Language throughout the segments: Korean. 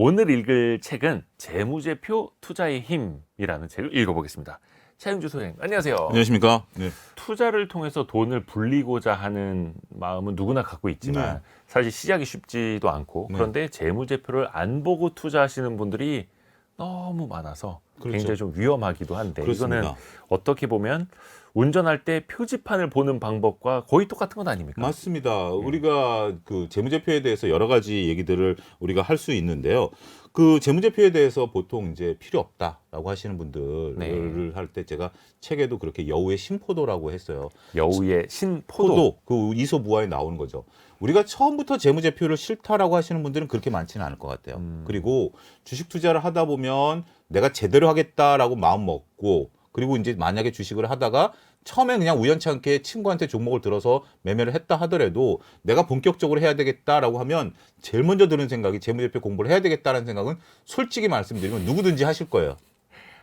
오늘 읽을 책은 재무제표 투자의 힘이라는 책을 읽어보겠습니다. 차영주 소장님, 안녕하세요. 안녕하십니까? 네. 투자를 통해서 돈을 불리고자 하는 마음은 누구나 갖고 있지만 사실 시작이 쉽지도 않고 그런데 재무제표를 안 보고 투자하시는 분들이 너무 많아서 굉장히 좀 위험하기도 한데 그렇습니다. 이거는 어떻게 보면 운전할 때 표지판을 보는 방법과 거의 똑같은 건 아닙니까? 맞습니다. 우리가 그 재무제표에 대해서 여러 가지 얘기들을 우리가 할 수 있는데요. 그 재무제표에 대해서 보통 이제 필요 없다라고 하시는 분들을 할 때 제가 책에도 그렇게 여우의 신포도라고 했어요. 여우의 신포도. 포도, 그 이소무화에 나오는 거죠. 우리가 처음부터 재무제표를 싫다라고 하시는 분들은 그렇게 많지는 않을 것 같아요. 그리고 주식 투자를 하다 보면 내가 제대로 하겠다라고 마음 먹고 그리고 이제 만약에 주식을 하다가 처음에 그냥 우연치 않게 친구한테 종목을 들어서 매매를 했다 하더라도 내가 본격적으로 해야 되겠다라고 하면 제일 먼저 드는 생각이 재무제표 공부를 해야 되겠다라는 생각은 솔직히 말씀드리면 누구든지 하실 거예요.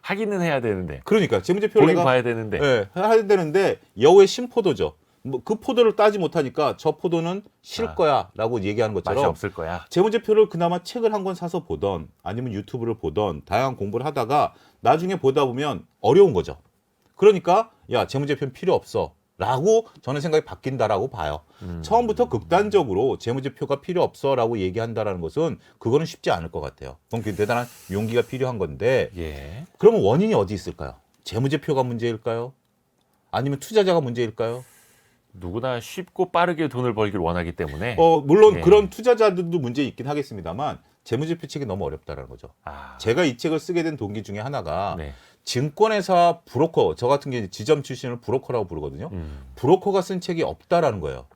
하기는 해야 되는데. 그러니까 재무제표를 보긴 내가 봐야 되는데. 네, 해야 되는데 여우의 신포도죠. 뭐 그 포도를 따지 못하니까 저 포도는 실 거야라고 얘기하는 맛이 것처럼 없을 거야. 재무제표를 그나마 책을 한 권 사서 보던 아니면 유튜브를 보던 다양한 공부를 하다가 나중에 보다 보면 어려운 거죠. 그러니까 야 재무제표는 필요 없어 라고 저는 생각이 바뀐다라고 봐요. 처음부터 극단적으로 재무제표가 필요 없어라고 얘기한다라는 것은 그거는 쉽지 않을 것 같아요. 그건 대단한 용기가 필요한 건데 예. 그러면 원인이 어디 있을까요? 재무제표가 문제일까요? 아니면 투자자가 문제일까요? 누구나 쉽고 빠르게 돈을 벌기를 원하기 때문에. 물론 예. 그런 투자자들도 문제 있긴 하겠습니다만 재무제표 책이 너무 어렵다라는 거죠. 아, 제가 이 책을 쓰게 된 동기 중에 하나가 네. 증권회사 브로커, 저 같은 경우는 지점 출신을 브로커라고 부르거든요. 브로커가 쓴 책이 없다라는 거예요.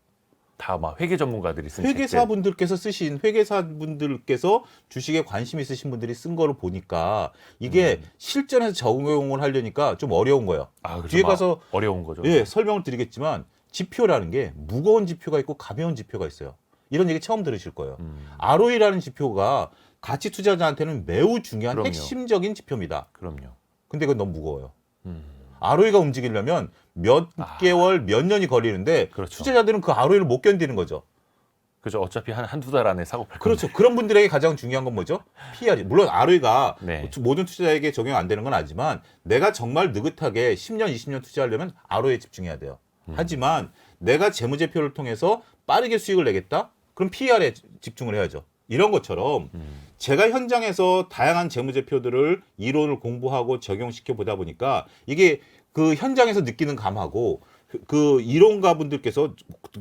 다 막 회계 전문가들이 쓴 책들. 회계사분들께서 쓰신 회계사분들께서 주식에 관심 있으신 분들이 쓴 거를 보니까 이게 실전에서 적용을 하려니까 좀 어려운 거예요. 아, 그렇죠. 뒤에 막 가서 어려운 거죠. 예, 설명을 드리겠지만 지표라는 게 무거운 지표가 있고 가벼운 지표가 있어요. 이런 얘기 처음 들으실 거예요. ROE라는 지표가 가치 투자자한테는 매우 중요한 그럼요. 핵심적인 지표입니다. 그럼요. 근데 그건 너무 무거워요. ROE가 움직이려면 몇 개월, 몇 년이 걸리는데 그렇죠. 투자자들은 그 ROE를 못 견디는 거죠. 그죠. 어차피 한두 달 안에 사고 팔 그렇죠. 그런 분들에게 가장 중요한 건 뭐죠? PR이. 물론 ROE가 네. 모든 투자자에게 적용 안 되는 건 아니지만 내가 정말 느긋하게 10년, 20년 투자하려면 ROE에 집중해야 돼요. 하지만 내가 재무제표를 통해서 빠르게 수익을 내겠다? 그럼 PR에 집중을 해야죠. 이런 것처럼 제가 현장에서 다양한 재무제표들을 이론을 공부하고 적용시켜 보다 보니까 이게 그 현장에서 느끼는 감하고 그 이론가 분들께서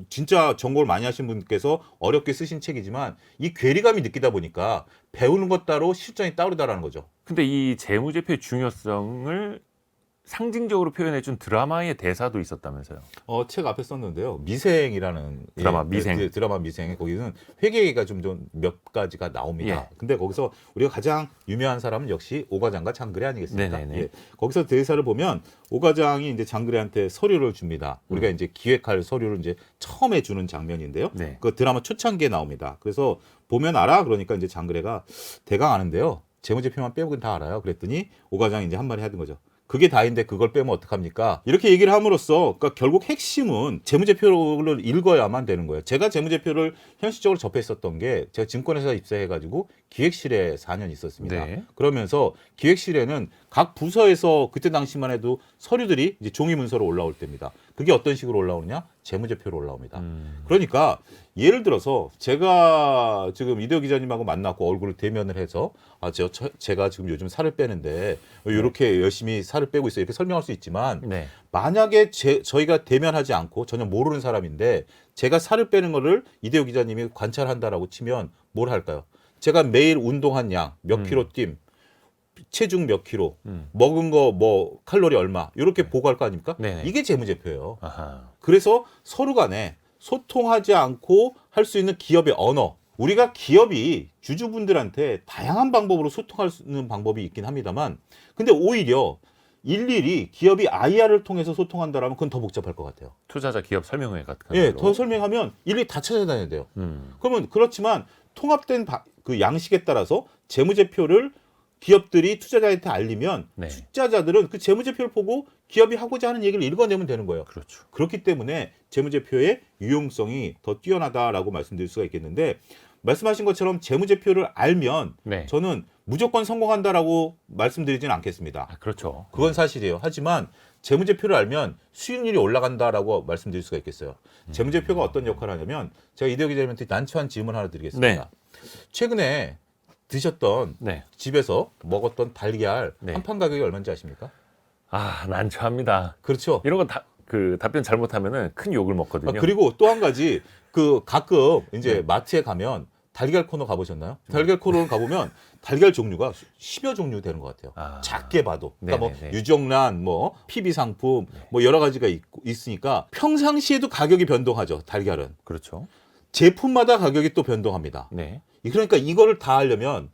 진짜 전공을 많이 하신 분께서 어렵게 쓰신 책이지만 이 괴리감이 느끼다 보니까 배우는 것 따로 실전이 따르다라는 거죠. 근데 이 재무제표의 중요성을 상징적으로 표현해준 드라마의 대사도 있었다면서요. 책 앞에 썼는데요. 미생이라는 드라마 미생. 드라마 미생에 거기는 회계가 좀 몇 가지가 나옵니다. 예. 근데 거기서 우리가 가장 유명한 사람은 역시 오과장과 장그래 아니겠습니까? 네네네. 예. 거기서 대사를 보면 오과장이 이제 장그래한테 서류를 줍니다. 우리가 이제 기획할 서류를 이제 처음에 주는 장면인데요. 네. 그 드라마 초창기에 나옵니다. 그래서 보면 알아? 그러니까 이제 장그래가 대강 아는데요. 재무제표만 빼고는 다 알아요. 그랬더니 오과장이 이제 한마디 하던 거죠. 그게 다인데 그걸 빼면 어떡합니까? 이렇게 얘기를 함으로써 그러니까 결국 핵심은 재무제표를 읽어야만 되는 거예요. 제가 재무제표를 현실적으로 접했었던 게 제가 증권회사 입사해가지고 기획실에 4년 있었습니다. 네. 그러면서 기획실에는 각 부서에서 그때 당시만 해도 서류들이 이제 종이 문서로 올라올 때입니다. 그게 어떤 식으로 올라오느냐? 재무제표로 올라옵니다. 그러니까 예를 들어서 제가 지금 이대호 기자님하고 만났고 얼굴을 대면을 해서 제가 지금 요즘 살을 빼는데 이렇게 열심히 살을 빼고 있어요. 이렇게 설명할 수 있지만 네. 만약에 저희가 대면하지 않고 전혀 모르는 사람인데 제가 살을 빼는 거를 이대호 기자님이 관찰한다라고 치면 뭘 할까요? 제가 매일 운동한 양, 몇 킬로 뛴, 체중 몇 킬로, 먹은 거 뭐 칼로리 얼마 이렇게 보고할 거 아닙니까? 네네. 이게 재무제표예요. 아하. 그래서 서로 간에 소통하지 않고 할 수 있는 기업의 언어. 우리가 기업이 주주분들한테 다양한 방법으로 소통할 수 있는 방법이 있긴 합니다만 근데 오히려 일일이 기업이 IR을 통해서 소통한다라면 그건 더 복잡할 것 같아요. 투자자 기업 설명회 같은 예, 걸로. 더 설명하면 일일이 다 찾아다녀야 돼요. 음. 그러면 그렇지만 통합된 그 양식에 따라서 재무제표를 기업들이 투자자한테 알리면 네. 투자자들은 그 재무제표를 보고 기업이 하고자 하는 얘기를 읽어내면 되는 거예요. 그렇죠. 그렇기 때문에 재무제표의 유용성이 더 뛰어나다라고 말씀드릴 수가 있겠는데 말씀하신 것처럼 재무제표를 알면 네. 저는 무조건 성공한다라고 말씀드리지는 않겠습니다. 아, 그렇죠. 그건 사실이에요. 하지만 재무제표를 알면 수익률이 올라간다라고 말씀드릴 수가 있겠어요. 재무제표가 어떤 역할을 하냐면 제가 이대호 기자님한테 난처한 질문 하나 드리겠습니다. 최근에 드셨던 네. 집에서 먹었던 달걀 네. 한 판 가격이 얼마인지 아십니까? 아, 난처합니다. 그렇죠. 이런 건 그 답변 잘못하면은 큰 욕을 먹거든요. 그리고 또 한 가지 가끔 이제 네. 마트에 가면 달걀 코너 가보셨나요? 달걀 코너 가보면 달걀 종류가 10여 종류 되는 것 같아요. 아. 작게 봐도. 그러니까 뭐 네네네. 유정란, 뭐 PB 상품, 뭐 여러 가지가 있으니까 평상시에도 가격이 변동하죠. 달걀은. 그렇죠. 제품마다 가격이 또 변동합니다. 네. 그러니까 이거를 다 하려면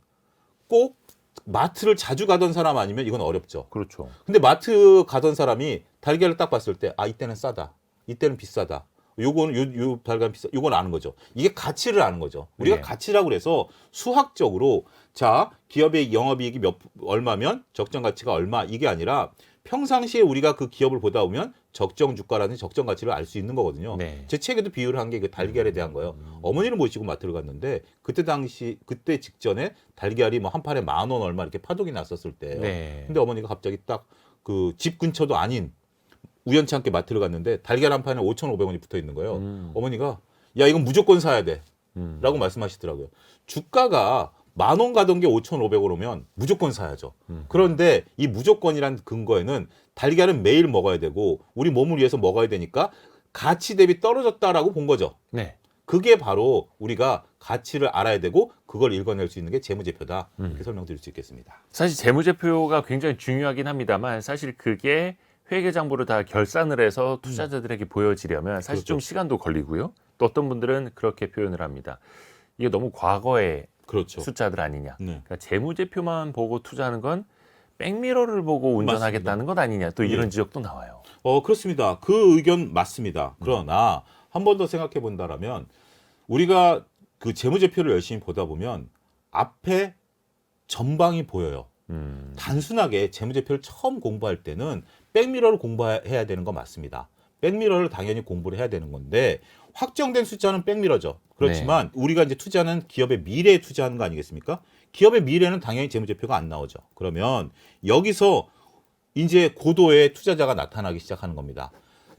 꼭 마트를 자주 가던 사람 아니면 이건 어렵죠. 그렇죠. 근데 마트 가던 사람이 달걀을 딱 봤을 때 이때는 싸다. 이때는 비싸다. 요거는 요 달걀 비싸. 요건 아는 거죠. 이게 가치를 아는 거죠. 우리가 네. 가치라고 그래서 수학적으로 자, 기업의 영업이익이 얼마면 적정 가치가 얼마 이게 아니라 평상시에 우리가 그 기업을 보다 보면 적정 주가라는 적정 가치를 알 수 있는 거거든요. 네. 제 책에도 비유를 한 게 그 달걀에 대한 거예요. 어머니를 모시고 마트를 갔는데 그때 직전에 달걀이 뭐 한 판에 10,000원 얼마 이렇게 파동이 났었을 때예요. 네. 근데 어머니가 갑자기 딱 그 집 근처도 아닌 우연치 않게 마트를 갔는데 달걀 한 판에 5,500원이 붙어 있는 거예요. 어머니가 야 이건 무조건 사야 돼. 라고 말씀하시더라고요. 주가가 10,000원 가던 게 5,500원 오면 무조건 사야죠. 그런데 이 무조건이란 근거에는 달걀은 매일 먹어야 되고 우리 몸을 위해서 먹어야 되니까 가치 대비 떨어졌다라고 본 거죠. 네. 그게 바로 우리가 가치를 알아야 되고 그걸 읽어낼 수 있는 게 재무제표다. 이렇게 설명드릴 수 있겠습니다. 사실 재무제표가 굉장히 중요하긴 합니다만 사실 그게 회계장부를 다 결산을 해서 투자자들에게 보여지려면 사실 그렇죠. 좀 시간도 걸리고요. 또 어떤 분들은 그렇게 표현을 합니다. 이게 너무 과거의 그렇죠. 숫자들 아니냐. 네. 그러니까 재무제표만 보고 투자하는 건 백미러를 보고 운전하겠다는 것 아니냐. 또 이런 예. 지적도 나와요. 그렇습니다. 그 의견 맞습니다. 그러나 한 번 더 생각해 본다라면 우리가 그 재무제표를 열심히 보다 보면 앞에 전방이 보여요. 단순하게 재무제표를 처음 공부할 때는 백미러를 공부해야 되는 거 맞습니다. 백미러를 당연히 공부를 해야 되는 건데 확정된 숫자는 백미러죠. 그렇지만 우리가 이제 투자는 기업의 미래에 투자하는 거 아니겠습니까? 기업의 미래는 당연히 재무제표가 안 나오죠. 그러면 여기서 이제 고도의 투자자가 나타나기 시작하는 겁니다.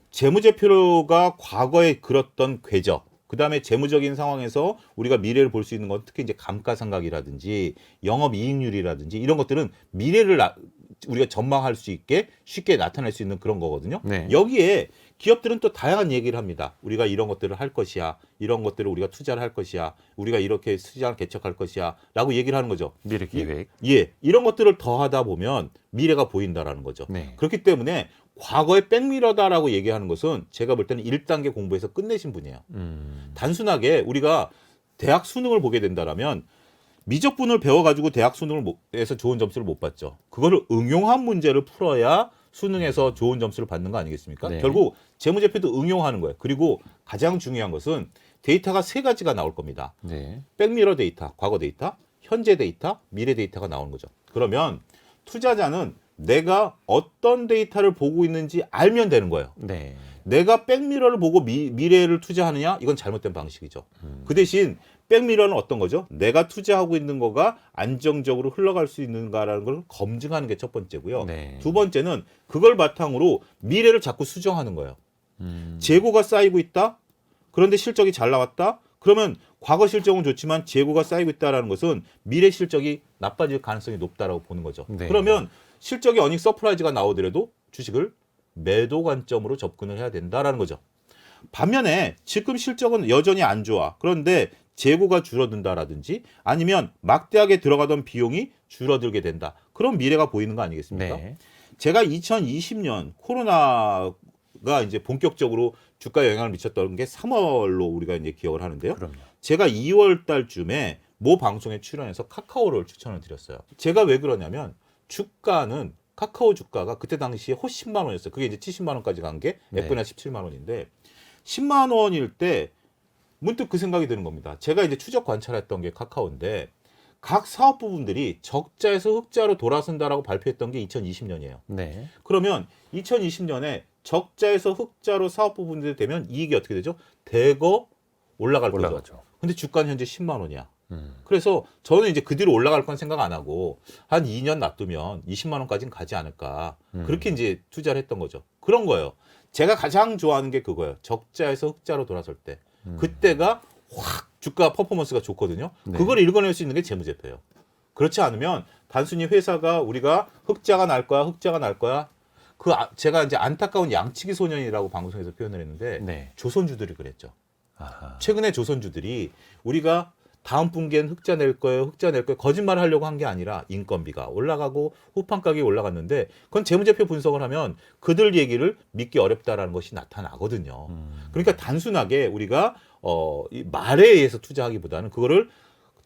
재무제표가 과거에 그렸던 궤적, 그 다음에 재무적인 상황에서 우리가 미래를 볼 수 있는 건 특히 이제 감가상각이라든지 영업이익률이라든지 이런 것들은 미래를 우리가 전망할 수 있게 쉽게 나타낼 수 있는 그런 거거든요. 네. 여기에 기업들은 또 다양한 얘기를 합니다. 우리가 이런 것들을 할 것이야. 이런 것들을 우리가 투자를 할 것이야. 우리가 이렇게 시장을 개척할 것이야. 라고 얘기를 하는 거죠. 미래 계획. 이런 것들을 더하다 보면 미래가 보인다라는 거죠. 네. 그렇기 때문에 과거의 백미러다라고 얘기하는 것은 제가 볼 때는 1단계 공부해서 끝내신 분이에요. 단순하게 우리가 대학 수능을 보게 된다라면 미적분을 배워가지고 대학 수능에서 좋은 점수를 못 받죠. 그거를 응용한 문제를 풀어야 수능에서 좋은 점수를 받는 거 아니겠습니까? 네. 결국 재무제표도 응용하는 거예요. 그리고 가장 중요한 것은 데이터가 3가지가 나올 겁니다. 네. 백미러 데이터, 과거 데이터, 현재 데이터, 미래 데이터가 나오는 거죠. 그러면 투자자는 내가 어떤 데이터를 보고 있는지 알면 되는 거예요. 네. 내가 백미러를 보고 미래를 투자하느냐? 이건 잘못된 방식이죠. 그 대신 백미러는 어떤 거죠? 내가 투자하고 있는 거가 안정적으로 흘러갈 수 있는가라는 걸 검증하는 게 첫 번째고요. 네. 두 번째는 그걸 바탕으로 미래를 자꾸 수정하는 거예요. 재고가 쌓이고 있다? 그런데 실적이 잘 나왔다? 그러면 과거 실적은 좋지만 재고가 쌓이고 있다는 것은 미래 실적이 나빠질 가능성이 높다라고 보는 거죠. 네. 그러면 실적이 어닝 서프라이즈가 나오더라도 주식을 매도 관점으로 접근을 해야 된다라는 거죠. 반면에 지금 실적은 여전히 안 좋아. 그런데 재고가 줄어든다라든지 아니면 막대하게 들어가던 비용이 줄어들게 된다. 그런 미래가 보이는 거 아니겠습니까? 네. 제가 2020년 코로나가 이제 본격적으로 주가에 영향을 미쳤던 게 3월로 우리가 이제 기억을 하는데요. 그럼요. 제가 2월 달쯤에 모 방송에 출연해서 카카오를 추천을 드렸어요. 제가 왜 그러냐면 주가는 카카오 주가가 그때 당시에 10만 원이었어요. 그게 이제 70만 원까지 간 게 네. F나 17만 원인데 10만 원일 때 문득 그 생각이 드는 겁니다. 제가 이제 추적 관찰했던 게 카카오인데 각 사업 부분들이 적자에서 흑자로 돌아선다라고 발표했던 게 2020년이에요. 네. 그러면 2020년에 적자에서 흑자로 사업 부분들이 되면 이익이 어떻게 되죠? 대거 올라갈 거죠. 올라가죠. 근데 주가는 현재 10만 원이야. 그래서 저는 이제 그 뒤로 올라갈 건 생각 안 하고 한 2년 놔두면 20만 원까지는 가지 않을까. 그렇게 이제 투자를 했던 거죠. 그런 거예요. 제가 가장 좋아하는 게 그거예요. 적자에서 흑자로 돌아설 때. 그때가 확 주가 퍼포먼스가 좋거든요. 네. 그걸 읽어낼 수 있는 게 재무제표예요. 그렇지 않으면 단순히 회사가 우리가 흑자가 날 거야, 흑자가 날 거야. 제가 이제 안타까운 양치기 소년이라고 방송에서 표현을 했는데 네. 조선주들이 그랬죠. 아하. 최근에 조선주들이 우리가 다음 분기엔 흑자 낼 거예요, 흑자 낼 거예요. 거짓말을 하려고 한 게 아니라 인건비가 올라가고 후판 가격이 올라갔는데 그건 재무제표 분석을 하면 그들 얘기를 믿기 어렵다라는 것이 나타나거든요. 그러니까 단순하게 우리가 이 말에 의해서 투자하기보다는 그거를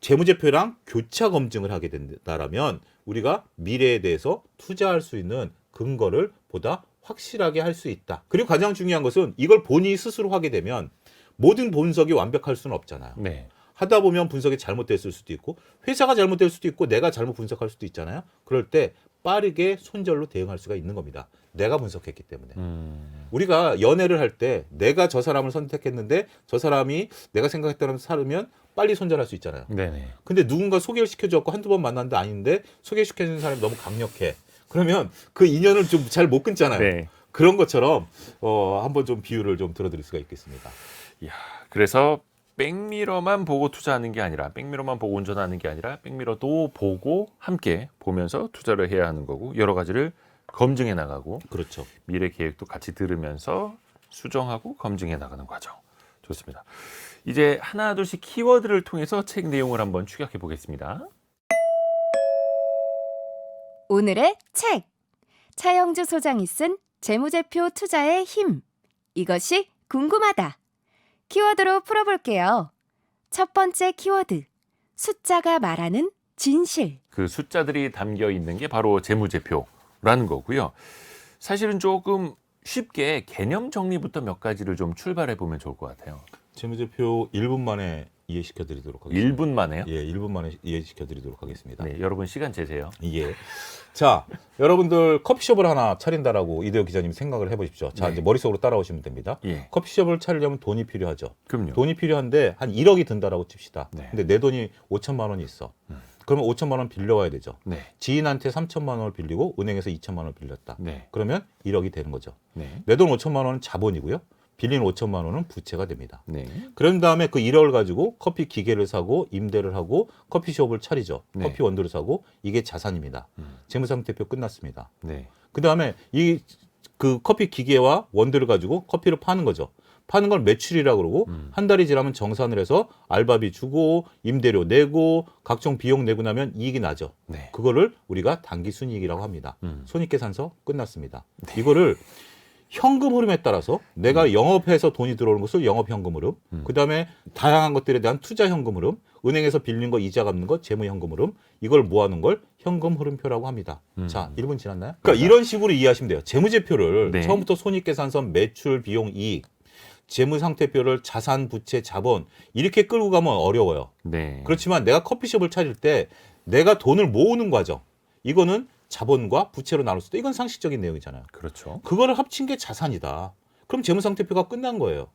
재무제표랑 교차 검증을 하게 된다라면 우리가 미래에 대해서 투자할 수 있는 근거를 보다 확실하게 할 수 있다. 그리고 가장 중요한 것은 이걸 본인이 스스로 하게 되면 모든 분석이 완벽할 수는 없잖아요. 네. 하다 보면 분석이 잘못됐을 수도 있고 회사가 잘못될 수도 있고 내가 잘못 분석할 수도 있잖아요. 그럴 때 빠르게 손절로 대응할 수가 있는 겁니다. 내가 분석했기 때문에. 우리가 연애를 할 때 내가 저 사람을 선택했는데 저 사람이 내가 생각했던 사람이면 빨리 손절할 수 있잖아요. 네네. 근데 누군가 소개를 시켜줬고 한두 번 만났는데 아닌데 소개시켜주는 사람이 너무 강력해. 그러면 그 인연을 좀 잘 못 끊잖아요. 네. 그런 것처럼 한번 좀 비유를 좀 들어드릴 수가 있겠습니다. 이야, 그래서 백미러만 보고 투자하는 게 아니라 백미러만 보고 운전하는 게 아니라 백미러도 보고 함께 보면서 투자를 해야 하는 거고 여러 가지를 검증해 나가고 그렇죠. 미래 계획도 같이 들으면서 수정하고 검증해 나가는 과정. 좋습니다. 이제 하나 둘씩 키워드를 통해서 책 내용을 한번 추격해 보겠습니다. 오늘의 책. 차영주 소장이 쓴 재무제표 투자의 힘. 이것이 궁금하다. 키워드로 풀어볼게요. 첫 번째 키워드. 숫자가 말하는 진실. 그 숫자들이 담겨 있는 게 바로 재무제표라는 거고요. 사실은 조금 쉽게 개념 정리부터 몇 가지를 좀 출발해 보면 좋을 것 같아요. 재무제표 1분 만에 이해시켜 드리도록 하겠습니다. 1분 만에요? 예, 1분 만에 이해시켜 드리도록 하겠습니다. 네, 여러분 시간 재세요. 예. 자, 여러분들 커피숍을 하나 차린다라고 이대호 기자님이 생각을 해보십시오. 자, 네. 이제 머릿속으로 따라오시면 됩니다. 예. 커피숍을 차리려면 돈이 필요하죠. 그럼요. 돈이 필요한데 한 1억이 든다라고 칩시다. 네. 근데 내 돈이 5천만 원이 있어. 그러면 5천만 원 빌려와야 되죠. 네. 지인한테 3천만 원을 빌리고 은행에서 2천만 원을 빌렸다. 네. 그러면 1억이 되는 거죠. 네. 내 돈 5천만 원은 자본이고요. 빌린 5천만 원은 부채가 됩니다. 네. 그런 다음에 그 1억을 가지고 커피 기계를 사고 임대를 하고 커피숍을 차리죠. 네. 커피 원두를 사고 이게 자산입니다. 재무상태표 끝났습니다. 네. 그 다음에 그 커피 기계와 원두를 가지고 커피를 파는 거죠. 파는 걸 매출이라고 그러고 한 달이 지나면 정산을 해서 알바비 주고 임대료 내고 각종 비용 내고 나면 이익이 나죠. 네. 그거를 우리가 단기 순이익이라고 합니다. 손익계산서 끝났습니다. 네. 이거를 현금 흐름에 따라서 내가 영업해서 돈이 들어오는 것을 영업 현금 흐름, 그다음에 다양한 것들에 대한 투자 현금 흐름, 은행에서 빌린 거 이자 갚는 거 재무 현금 흐름, 이걸 모아놓은 걸 현금 흐름표라고 합니다. 자, 1분 지났나요? 그러니까 이런 식으로 이해하시면 돼요. 재무제표를 네. 처음부터 손익계산서 매출, 비용, 이익, 재무상태표를 자산, 부채, 자본 이렇게 끌고 가면 어려워요. 네. 그렇지만 내가 커피숍을 차릴 때 내가 돈을 모으는 과정, 이거는 자본과 부채로 나눌 수도 이건 상식적인 내용이잖아요. 그렇죠. 그거를 합친 게 자산이다. 그럼 재무상태표가 끝난 거예요.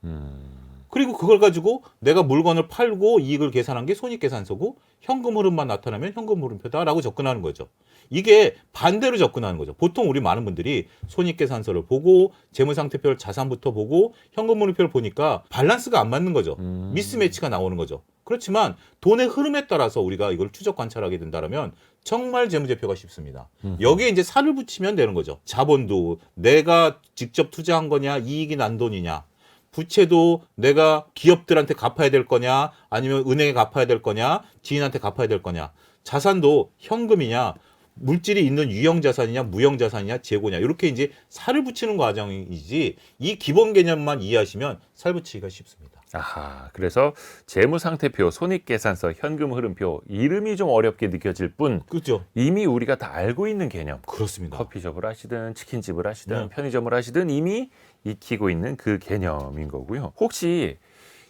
그리고 그걸 가지고 내가 물건을 팔고 이익을 계산한 게 손익계산서고 현금 흐름만 나타나면 현금 흐름표다라고 접근하는 거죠. 이게 반대로 접근하는 거죠. 보통 우리 많은 분들이 손익계산서를 보고 재무상태표를 자산부터 보고 현금 흐름표를 보니까 밸런스가 안 맞는 거죠. 미스매치가 나오는 거죠. 그렇지만 돈의 흐름에 따라서 우리가 이걸 추적 관찰하게 된다면 정말 재무제표가 쉽습니다. 여기에 이제 살을 붙이면 되는 거죠. 자본도 내가 직접 투자한 거냐 이익이 난 돈이냐, 부채도 내가 기업들한테 갚아야 될 거냐 아니면 은행에 갚아야 될 거냐 지인한테 갚아야 될 거냐, 자산도 현금이냐 물질이 있는 유형자산이냐 무형자산이냐 재고냐, 이렇게 이제 살을 붙이는 과정이지 이 기본 개념만 이해하시면 살 붙이기가 쉽습니다. 아하, 그래서 재무상태표, 손익계산서, 현금 흐름표 이름이 좀 어렵게 느껴질 뿐 그렇죠? 이미 우리가 다 알고 있는 개념. 그렇습니다. 커피숍을 하시든 치킨집을 하시든 네. 편의점을 하시든 이미 익히고 있는 그 개념인 거고요. 혹시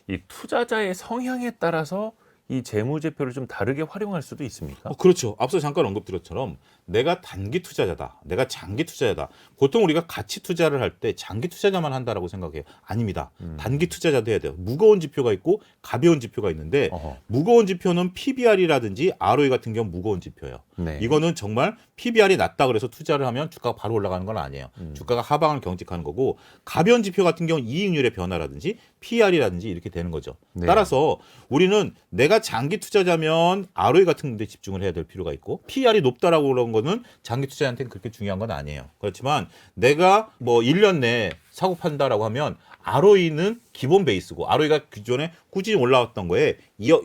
이 투자자의 성향에 따라서 이 재무제표를 좀 다르게 활용할 수도 있습니까? 그렇죠. 앞서 잠깐 언급드렸처럼 내가 단기 투자자다. 내가 장기 투자자다. 보통 우리가 가치 투자를 할 때 장기 투자자만 한다라고 생각해요. 아닙니다. 단기 투자자도 해야 돼요. 무거운 지표가 있고 가벼운 지표가 있는데 어허. 무거운 지표는 PBR이라든지 ROE 같은 경우 무거운 지표예요. 네. 이거는 정말 PBR이 낮다 그래서 투자를 하면 주가가 바로 올라가는 건 아니에요. 주가가 하방을 경직하는 거고 가벼운 지표 같은 경우는 이익률의 변화라든지 PR이라든지 이렇게 되는 거죠. 네. 따라서 우리는 내가 장기 투자자면 ROE 같은 데 집중을 해야 될 필요가 있고 PR이 높다라고 그런 거는 장기 투자자한테는 그렇게 중요한 건 아니에요. 그렇지만 내가 뭐 1년 내에 사고 판다라고 하면 ROE는 기본 베이스고 ROE가 기존에 꾸준히 올라왔던 거에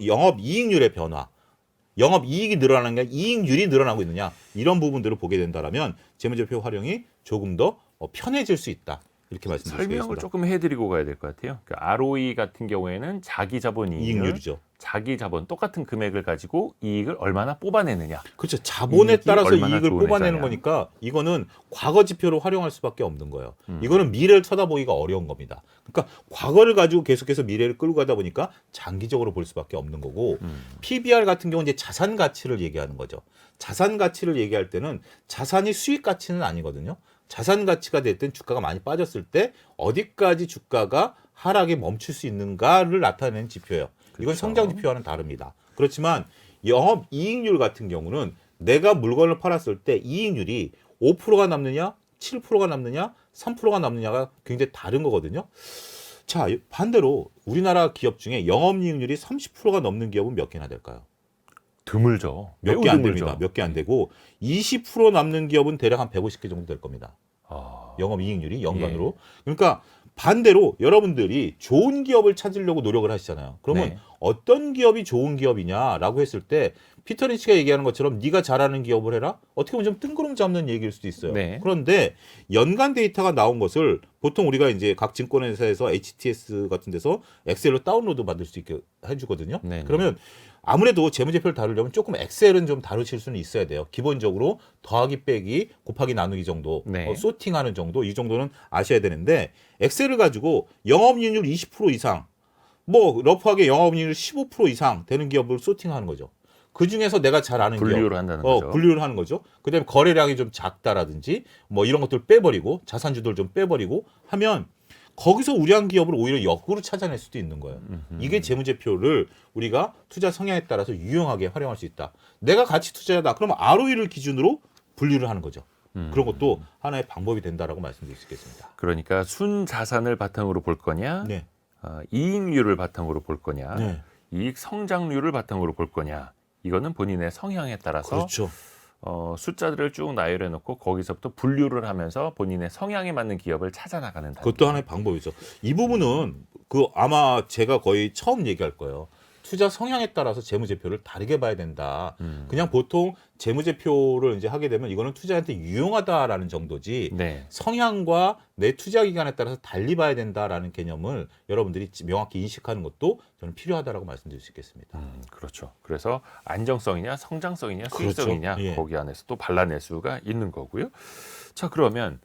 영업 이익률의 변화 영업 이익이 늘어나는 게 아니라 이익률이 늘어나고 있느냐 이런 부분들을 보게 된다라면 재무제표 활용이 조금 더 편해질 수 있다 이렇게 말씀드릴 수 설명을 있습니다. 조금 해드리고 가야 될 것 같아요. 그러니까 ROE 같은 경우에는 자기 자본 이익률, 이익률이죠. 자기 자본 똑같은 금액을 가지고 이익을 얼마나 뽑아내느냐. 그렇죠. 자본에 이익이 따라서 얼마나 이익을 좋은 뽑아내는 회사냐. 거니까 이거는 과거 지표로 활용할 수밖에 없는 거예요. 이거는 미래를 쳐다보기가 어려운 겁니다. 그러니까 과거를 가지고 계속해서 미래를 끌고 가다 보니까 장기적으로 볼 수밖에 없는 거고 PBR 같은 경우는 이제 자산 가치를 얘기하는 거죠. 자산 가치를 얘기할 때는 자산이 수익 가치는 아니거든요. 자산 가치가 될 땐 주가가 많이 빠졌을 때 어디까지 주가가 하락에 멈출 수 있는가를 나타내는 지표예요. 이건 그렇죠. 성장 지표와는 다릅니다. 그렇지만 영업 이익률 같은 경우는 내가 물건을 팔았을 때 이익률이 5%가 남느냐, 7%가 남느냐, 3%가 남느냐가 굉장히 다른 거거든요. 자, 반대로 우리나라 기업 중에 영업이익률이 30%가 넘는 기업은 몇 개나 될까요? 드물죠. 몇 매우 개 안 드물죠. 됩니다. 몇 개 안 되고 20% 남는 기업은 대략 한 150개 정도 될 겁니다. 아, 영업이익률이 연간으로. 그러니까 반대로 여러분들이 좋은 기업을 찾으려고 노력을 하시잖아요. 그러면 네. 어떤 기업이 좋은 기업이냐라고 했을 때 피터 린치가 얘기하는 것처럼 네가 잘하는 기업을 해라. 어떻게 보면 좀 뜬구름 잡는 얘기일 수도 있어요. 네. 그런데 연간 데이터가 나온 것을 보통 우리가 이제 각 증권회사에서 HTS 같은 데서 엑셀로 다운로드 받을 수 있게 해주거든요. 네. 그러면 아무래도 재무제표를 다루려면 조금 엑셀은 좀 다루실 수는 있어야 돼요. 기본적으로 더하기 빼기 곱하기 나누기 정도 네. 소팅하는 정도 이 정도는 아셔야 되는데 엑셀을 가지고 영업이익률 20% 이상 뭐 러프하게 영업이익률 15% 이상 되는 기업을 소팅하는 거죠. 그 중에서 내가 잘 아는 분류를 기업, 한다는 거죠. 분류를 하는 거죠. 그다음에 거래량이 좀 작다라든지 뭐 이런 것들 빼버리고 자산주들 좀 빼버리고 하면 거기서 우량한 기업을 오히려 역으로 찾아낼 수도 있는 거예요. 이게 재무제표를 우리가 투자 성향에 따라서 유용하게 활용할 수 있다. 내가 가치 투자자다. 그러면 ROE를 기준으로 분류를 하는 거죠. 그런 것도 하나의 방법이 된다라고 말씀드릴 수 있겠습니다. 그러니까 순 자산을 바탕으로 볼 거냐, 네. 이익률을 바탕으로 볼 거냐, 네. 이익 성장률을 바탕으로 볼 거냐. 이거는 본인의 성향에 따라서 그렇죠. 숫자들을 쭉 나열해 놓고 거기서부터 분류를 하면서 본인의 성향에 맞는 기업을 찾아 나가는 단계. 그것도 하나의 방법이죠. 이 부분은 아마 제가 거의 처음 얘기할 거예요. 투자 성향에 따라서 재무제표를 다르게 봐야 된다. 그냥 보통 재무제표를 이제 하게 되면 이거는 투자한테 유용하다라는 정도지 네. 성향과 내 투자 기간에 따라서 달리 봐야 된다라는 개념을 여러분들이 명확히 인식하는 것도 저는 필요하다라고 말씀드릴 수 있겠습니다. 그렇죠. 그래서 안정성이냐, 성장성이냐, 그렇죠. 수익성이냐 예. 거기 안에서 또 발라낼 수가 있는 거고요. 자, 그러면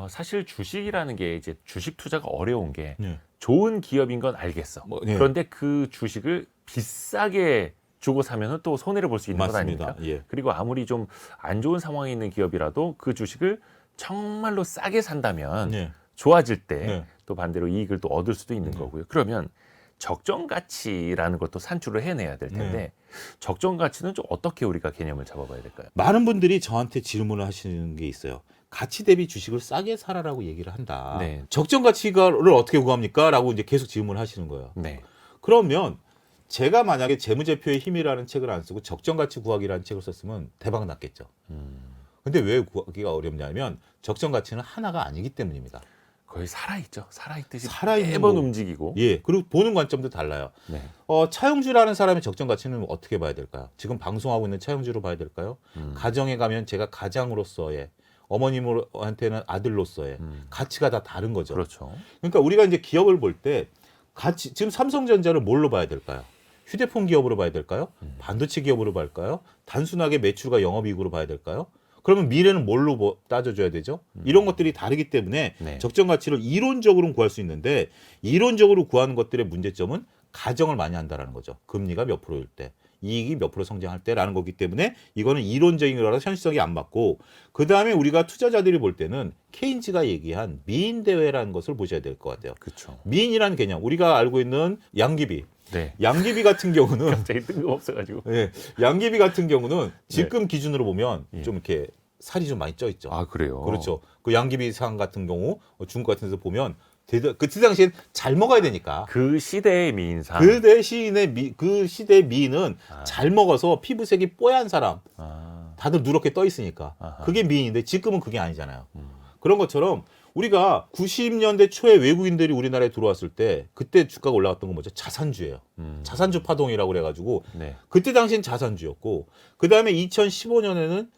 사실 주식이라는 게 이제 주식 투자가 어려운 게 네. 좋은 기업인 건 알겠어. 네. 그런데 그 주식을 비싸게 주고 사면은 또 손해를 볼 수 있는 것 맞습니다. 아닙니까? 예. 그리고 아무리 좀 안 좋은 상황에 있는 기업이라도 그 주식을 정말로 싸게 산다면 네. 좋아질 때 네. 또 반대로 이익을 또 얻을 수도 있는 거고요. 그러면 적정 가치라는 것도 산출을 해내야 될 텐데 네. 적정 가치는 좀 어떻게 우리가 개념을 잡아봐야 될까요? 많은 분들이 저한테 질문을 하시는 게 있어요. 가치 대비 주식을 싸게 사라라고 얘기를 한다. 네. 적정 가치를 어떻게 구합니까? 라고 이제 계속 질문을 하시는 거예요. 네. 그러면 제가 만약에 재무제표의 힘이라는 책을 안 쓰고 적정 가치 구하기라는 책을 썼으면 대박 났겠죠. 근데 왜 구하기가 어렵냐면 적정 가치는 하나가 아니기 때문입니다. 거의 살아있죠. 살아있듯이 살아있는 매번 거. 움직이고. 예. 그리고 보는 관점도 달라요. 네. 차용주라는 사람의 적정 가치는 어떻게 봐야 될까요? 지금 방송하고 있는 차용주로 봐야 될까요? 가정에 가면 제가 가장으로서의 어머님한테는 아들로서의 가치가 다 다른 거죠. 그렇죠. 그러니까 우리가 이제 기업을 볼 때 가치 지금 삼성전자를 뭘로 봐야 될까요? 휴대폰 기업으로 봐야 될까요? 반도체 기업으로 볼까요? 단순하게 매출과 영업이익으로 봐야 될까요? 그러면 미래는 뭘로 따져줘야 되죠? 이런 것들이 다르기 때문에 네. 적정 가치를 이론적으로는 구할 수 있는데 이론적으로 구하는 것들의 문제점은 가정을 많이 한다라는 거죠. 금리가 몇 프로일 때, 이익이 몇 프로 성장할 때라는 거기 때문에 이거는 이론적인 거라서 현실성이 안 맞고, 그 다음에 우리가 투자자들이 볼 때는 케인즈가 얘기한 미인 대회라는 것을 보셔야 될 것 같아요. 그렇죠. 미인이라는 개념, 우리가 알고 있는 양귀비. 네. 양귀비 같은 경우는 갑자기 뜬금없어가지고. 예, 양귀비 같은 경우는 지금 기준으로 보면 예. 좀 이렇게 살이 좀 많이 쪄 있죠. 아 그래요. 그렇죠. 그 양귀비상 같은 경우 중국 같은 데서 보면 그때 당시엔 잘 먹어야 되니까. 그 시대의 미인상. 그때 시인의 그 시대의 미인은 아. 잘 먹어서 피부색이 뽀얀 사람, 아, 다들 누렇게 떠 있으니까. 아하. 그게 미인인데 지금은 그게 아니잖아요. 그런 것처럼 우리가 90년대 초에 외국인들이 우리나라에 들어왔을 때 그때 주가가 올라갔던 건 뭐죠? 자산주예요. 자산주 파동이라고 그래가지고 네. 그때 당시엔 자산주였고, 그 다음에 2015년에는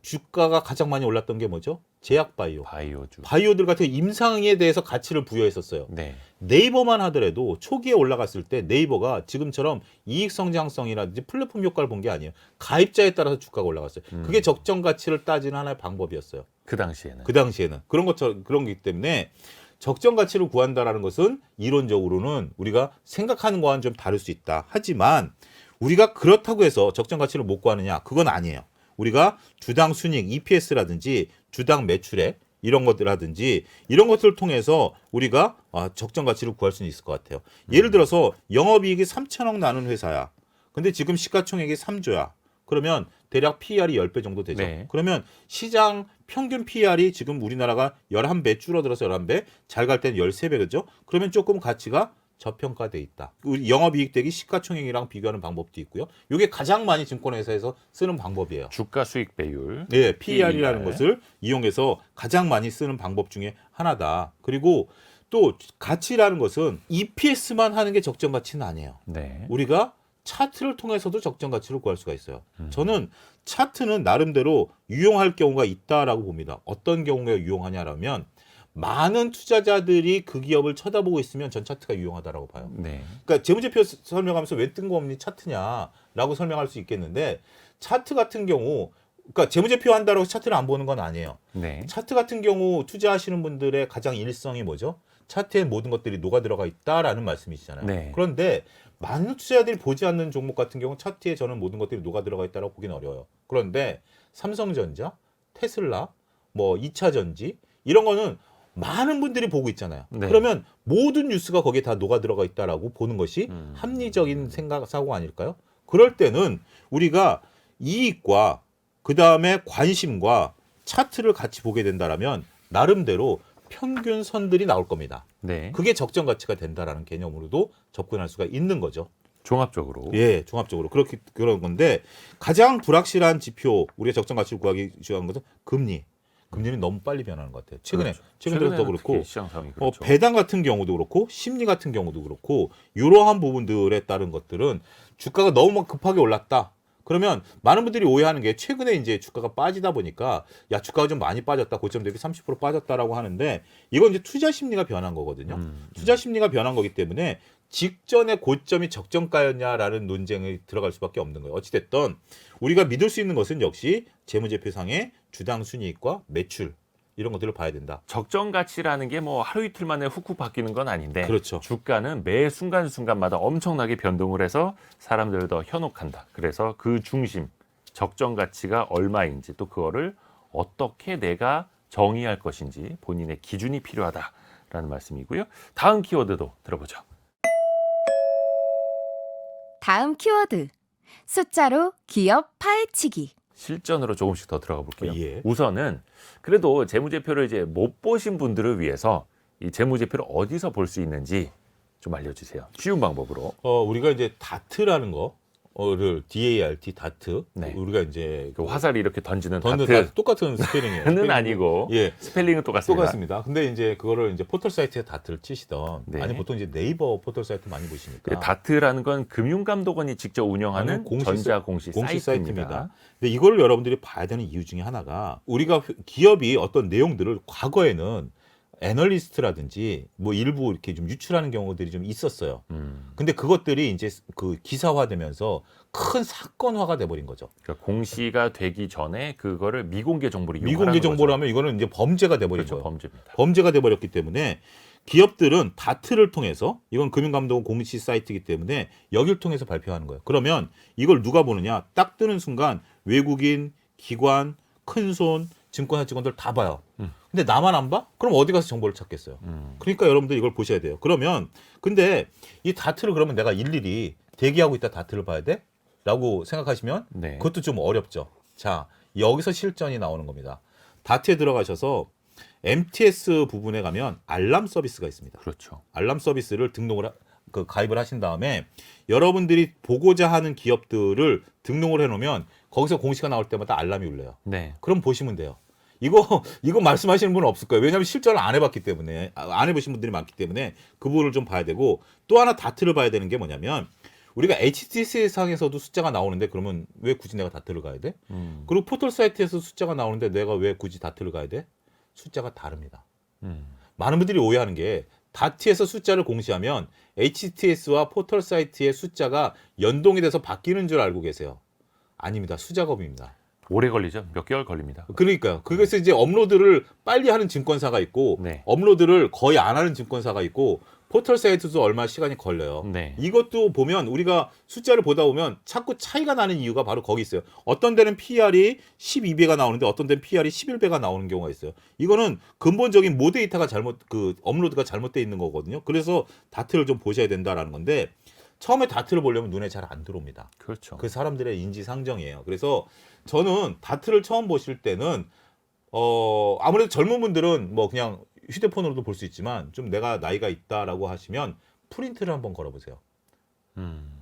주가가 가장 많이 올랐던 게 뭐죠? 제약바이오. 바이오주. 바이오들 같은 임상에 대해서 가치를 부여했었어요. 네. 네이버만 하더라도 초기에 올라갔을 때 네이버가 지금처럼 이익 성장성이라든지 플랫폼 효과를 본 게 아니에요. 가입자에 따라서 주가가 올라갔어요. 그게 적정 가치를 따지는 하나의 방법이었어요. 그 당시에는. 그 당시에는 그런 것처럼 그런 거기 때문에 적정 가치를 구한다라는 것은 이론적으로는 우리가 생각하는 거와는 좀 다를 수 있다. 하지만 우리가 그렇다고 해서 적정 가치를 못 구하느냐? 그건 아니에요. 우리가 주당 순이익, EPS라든지 주당 매출액 이런 것들라든지 이런 것들을 통해서 우리가 적정 가치를 구할 수는 있을 것 같아요. 예를 들어서 영업이익이 3천억 나는 회사야. 근데 지금 시가총액이 3조야. 그러면 대략 PER이 10배 정도 되죠. 네. 그러면 시장 평균 PER이 지금 우리나라가 11배 줄어들어서 11배, 잘 갈 때는 13배 그죠? 그러면 조금 가치가 저평가돼 있다. 우리 영업이익 대비 시가총액이랑 비교하는 방법도 있고요. 이게 가장 많이 증권회사에서 쓰는 방법이에요. 주가 수익 배율. 네, PER이라는 PER. 것을 이용해서 가장 많이 쓰는 방법 중에 하나다. 그리고 또 가치라는 것은 EPS만 하는 게 적정 가치는 아니에요. 네. 우리가 차트를 통해서도 적정 가치를 구할 수가 있어요. 저는 차트는 나름대로 유용할 경우가 있다라고 봅니다. 어떤 경우가 유용하냐라면 많은 투자자들이 그 기업을 쳐다보고 있으면 전 차트가 유용하다라고 봐요. 네. 그러니까 재무제표 설명하면서 왜 뜬금없니 차트냐라고 설명할 수 있겠는데, 차트 같은 경우, 그러니까 재무제표 한다고 차트를 안 보는 건 아니에요. 네. 차트 같은 경우 투자하시는 분들의 가장 일성이 뭐죠? 차트에 모든 것들이 녹아 들어가 있다라는 말씀이시잖아요. 네. 그런데 많은 투자자들이 보지 않는 종목 같은 경우 차트에 저는 모든 것들이 녹아 들어가 있다고 보기는 어려워요. 그런데 삼성전자, 테슬라, 뭐 2차 전지 이런 거는 많은 분들이 보고 있잖아요. 네. 그러면 모든 뉴스가 거기에 다 녹아 들어가 있다라고 보는 것이 합리적인 사고 아닐까요? 그럴 때는 우리가 이익과 그 다음에 관심과 차트를 같이 보게 된다라면 나름대로 평균선들이 나올 겁니다. 네. 그게 적정 가치가 된다라는 개념으로도 접근할 수가 있는 거죠. 종합적으로. 예, 종합적으로 그런 건데, 가장 불확실한 지표, 우리가 적정 가치를 구하기 중요한 것은 금리. 금리는 너무 빨리 변하는 것 같아요. 최근에 그렇죠. 최근 들어서 더 최근에는 그렇고, 특히 시장 상황이 그렇죠. 배당 같은 경우도 그렇고 심리 같은 경우도 그렇고 이러한 부분들에 따른 것들은 주가가 너무 막 급하게 올랐다. 그러면 많은 분들이 오해하는 게 최근에 이제 주가가 빠지다 보니까 야 주가가 좀 많이 빠졌다. 고점 대비 30% 빠졌다라고 하는데 이건 이제 투자 심리가 변한 거거든요. 투자 심리가 변한 거기 때문에 직전의 고점이 적정가였냐라는 논쟁이 들어갈 수밖에 없는 거예요. 어찌됐든 우리가 믿을 수 있는 것은 역시 재무제표상의 주당 순이익과 매출 이런 것들을 봐야 된다. 적정 가치라는 게 뭐 하루 이틀 만에 훅훅 바뀌는 건 아닌데 그렇죠. 주가는 매 순간순간마다 엄청나게 변동을 해서 사람들을 더 현혹한다. 그래서 그 중심, 적정 가치가 얼마인지 또 그거를 어떻게 내가 정의할 것인지 본인의 기준이 필요하다라는 말씀이고요. 다음 키워드도 들어보죠. 다음 키워드. 숫자로 기업 파헤치기. 실전으로 조금씩 더 들어가 볼게요. 예. 우선은 그래도 재무제표를 이제 못 보신 분들을 위해서 이 재무제표를 어디서 볼 수 있는지 좀 알려주세요. 쉬운 방법으로. 우리가 이제 다트라는 거를 DART 다트. 네. 우리가 이제 그 화살이 이렇게 던지는 다트 다트. 똑같은 스페링이에요. 는 아니고 예. 스펠링은 똑같습니다. 똑같습니다. 근데 이제 그거를 이제 포털 사이트에 다트를 치시던 네. 아니 보통 이제 네이버 포털 사이트 많이 보시니까 다트라는 건 금융감독원이 직접 운영하는 전자공시 사이트입니다. 근데 이거를 여러분들이 봐야 되는 이유 중에 하나가 우리가 기업이 어떤 내용들을 과거에는 애널리스트라든지 뭐 일부 이렇게 좀 유출하는 경우들이 좀 있었어요. 근데 그것들이 이제 그 기사화되면서 큰 사건화가 돼버린 거죠. 그러니까 공시가 되기 전에 그거를 미공개 정보를 미공개 정보를 하면 이거는 이제 범죄가 돼버린 그렇죠, 거예요. 범죄입니다. 범죄가 돼버렸기 때문에 기업들은 다트를 통해서 이건 금융감독원 공시 사이트이기 때문에 여기를 통해서 발표하는 거예요. 그러면 이걸 누가 보느냐? 딱 뜨는 순간 외국인, 기관, 큰손, 증권사 직원들 다 봐요. 근데 나만 안 봐? 그럼 어디 가서 정보를 찾겠어요? 그러니까 여러분들 이걸 보셔야 돼요. 그러면 근데 이 다트를 그러면 내가 일일이 대기하고 있다 다트를 봐야 돼? 라고 생각하시면 네. 그것도 좀 어렵죠. 자, 여기서 실전이 나오는 겁니다. 다트에 들어가셔서 MTS 부분에 가면 알람 서비스가 있습니다. 그렇죠. 알람 서비스를 가입을 하신 다음에 여러분들이 보고자 하는 기업들을 등록을 해놓으면 거기서 공시가 나올 때마다 알람이 울려요. 네. 그럼 보시면 돼요. 이거 말씀하시는 분은 없을 거예요. 왜냐하면 실전을 안 해봤기 때문에, 안 해보신 분들이 많기 때문에 그 부분을 좀 봐야 되고, 또 하나 다트를 봐야 되는 게 뭐냐면 우리가 HTS 상에서도 숫자가 나오는데 그러면 왜 굳이 내가 다트를 가야 돼? 그리고 포털 사이트에서 숫자가 나오는데 내가 왜 굳이 다트를 가야 돼? 숫자가 다릅니다. 많은 분들이 오해하는 게 다트에서 숫자를 공시하면 HTS와 포털 사이트의 숫자가 연동이 돼서 바뀌는 줄 알고 계세요. 아닙니다. 수작업입니다. 오래 걸리죠. 몇 개월 걸립니다. 그러니까요. 그래서 이제 업로드를 빨리 하는 증권사가 있고 네. 업로드를 거의 안 하는 증권사가 있고 포털 사이트도 얼마 시간이 걸려요. 네. 이것도 보면 우리가 숫자를 보다 보면 자꾸 차이가 나는 이유가 바로 거기 있어요. 어떤 데는 PR이 12배가 나오는데 어떤 데는 PR이 11배가 나오는 경우가 있어요. 이거는 근본적인 모데이터가 업로드가 잘못되어 있는 거거든요. 그래서 다트를 좀 보셔야 된다라는 건데 처음에 다트를 보려면 눈에 잘 안 들어옵니다. 그렇죠. 그 사람들의 인지상정이에요. 그래서 저는 다트를 처음 보실 때는 아무래도 젊은 분들은 뭐 그냥 휴대폰으로도 볼 수 있지만 좀 내가 나이가 있다라고 하시면 프린트를 한번 걸어보세요.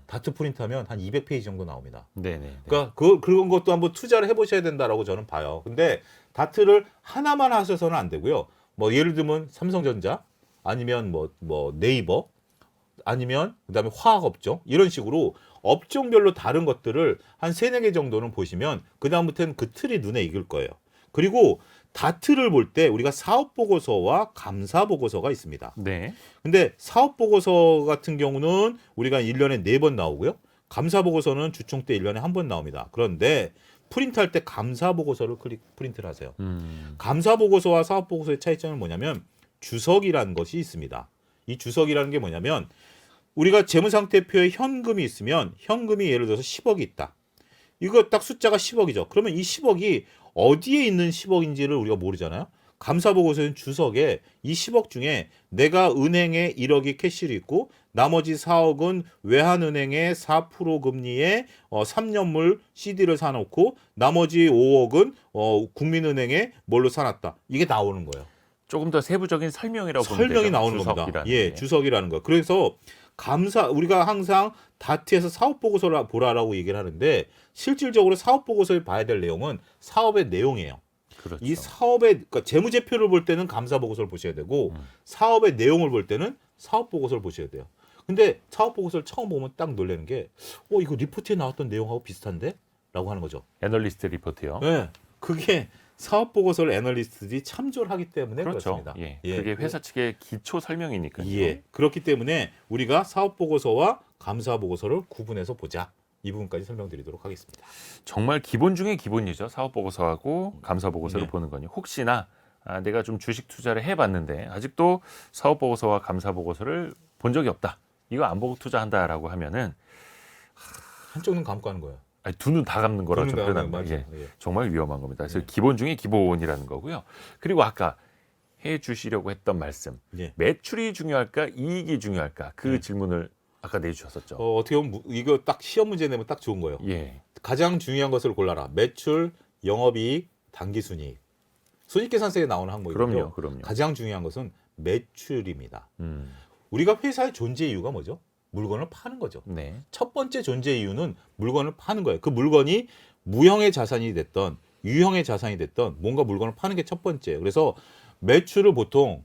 다트 프린트하면 한 200페이지 정도 나옵니다. 네네. 그러니까 그런 것도 한번 투자를 해보셔야 된다라고 저는 봐요. 근데 다트를 하나만 하셔서는 안 되고요. 뭐 예를 들면 삼성전자 아니면 뭐 네이버 아니면 그다음에 화학업종 이런 식으로 업종별로 다른 것들을 한 3-4개 정도는 보시면 그다음부터는 그 틀이 눈에 익을 거예요. 그리고 다트를 볼 때 우리가 사업보고서와 감사보고서가 있습니다. 네. 근데 사업보고서 같은 경우는 우리가 1년에 4번 나오고요. 감사보고서는 주총 때 1년에 1번 나옵니다. 그런데 프린트할 때 감사보고서를 프린트를 하세요. 감사보고서와 사업보고서의 차이점은 뭐냐면 주석이라는 것이 있습니다. 이 주석이라는 게 뭐냐면 우리가 재무상태표에 현금이 있으면 현금이 예를 들어서 10억이 있다. 이거 딱 숫자가 10억이죠. 그러면 이 10억이 어디에 있는 10억인지를 우리가 모르잖아요. 감사보고서는 주석에 이 10억 중에 내가 은행에 1억이 캐시로 있고 나머지 4억은 외환은행에 4% 금리에 3년물 CD를 사놓고 나머지 5억은 국민은행에 뭘로 사놨다. 이게 나오는 거예요. 조금 더 세부적인 설명이라고 보면 설명이 되죠. 나오는 겁니다. 주석이라는 예, 게. 주석이라는 거. 그래서 우리가 항상 다트에서 사업 보고서를 보라라고 얘기를 하는데 실질적으로 사업 보고서에 봐야 될 내용은 사업의 내용이에요. 그렇죠. 이 사업의 그러니까 재무제표를 볼 때는 감사 보고서를 보셔야 되고 사업의 내용을 볼 때는 사업 보고서를 보셔야 돼요. 근데 사업 보고서를 처음 보면 딱 놀라는 게 이거 리포트에 나왔던 내용하고 비슷한데? 라고 하는 거죠. 애널리스트 리포트요. 네. 그게 사업 보고서를 애널리스트들이 참조를 하기 때문에 그렇죠. 그렇습니다. 예. 예. 그게 회사 측의 기초 설명이니까요. 예. 그렇기 때문에 우리가 사업 보고서와 감사 보고서를 구분해서 보자. 이 부분까지 설명드리도록 하겠습니다. 정말 기본 중에 기본이죠. 사업 보고서하고 감사 보고서를 네. 보는 거니. 혹시나 내가 좀 주식 투자를 해봤는데 아직도 사업 보고서와 감사 보고서를 본 적이 없다. 이거 안 보고 투자한다라고 하면은 한쪽 눈 감고 하는 거예요. 두 눈 다 감는 거라 두 좀 눈 다 표현하는 감는 거예요. 거죠. 예. 정말 위험한 겁니다. 그래서 예. 기본 중에 기본이라는 거고요. 그리고 아까 해주시려고 했던 말씀, 예. 매출이 중요할까, 이익이 중요할까 그 예. 질문을 아까 내주셨었죠. 어떻게 보면 이거 딱 시험 문제 내면 딱 좋은 거예요. 예, 가장 중요한 것을 골라라. 매출, 영업이익, 당기순이익. 손익계산서에 나오는 항목이고요. 그럼요. 가장 중요한 것은 매출입니다. 음, 우리가 회사의 존재 이유가 뭐죠? 물건을 파는 거죠. 네, 첫 번째 존재 이유는 물건을 파는 거예요. 그 물건이 무형의 자산이 됐던 유형의 자산이 됐던 뭔가 물건을 파는 게 첫 번째예요. 그래서 매출을 보통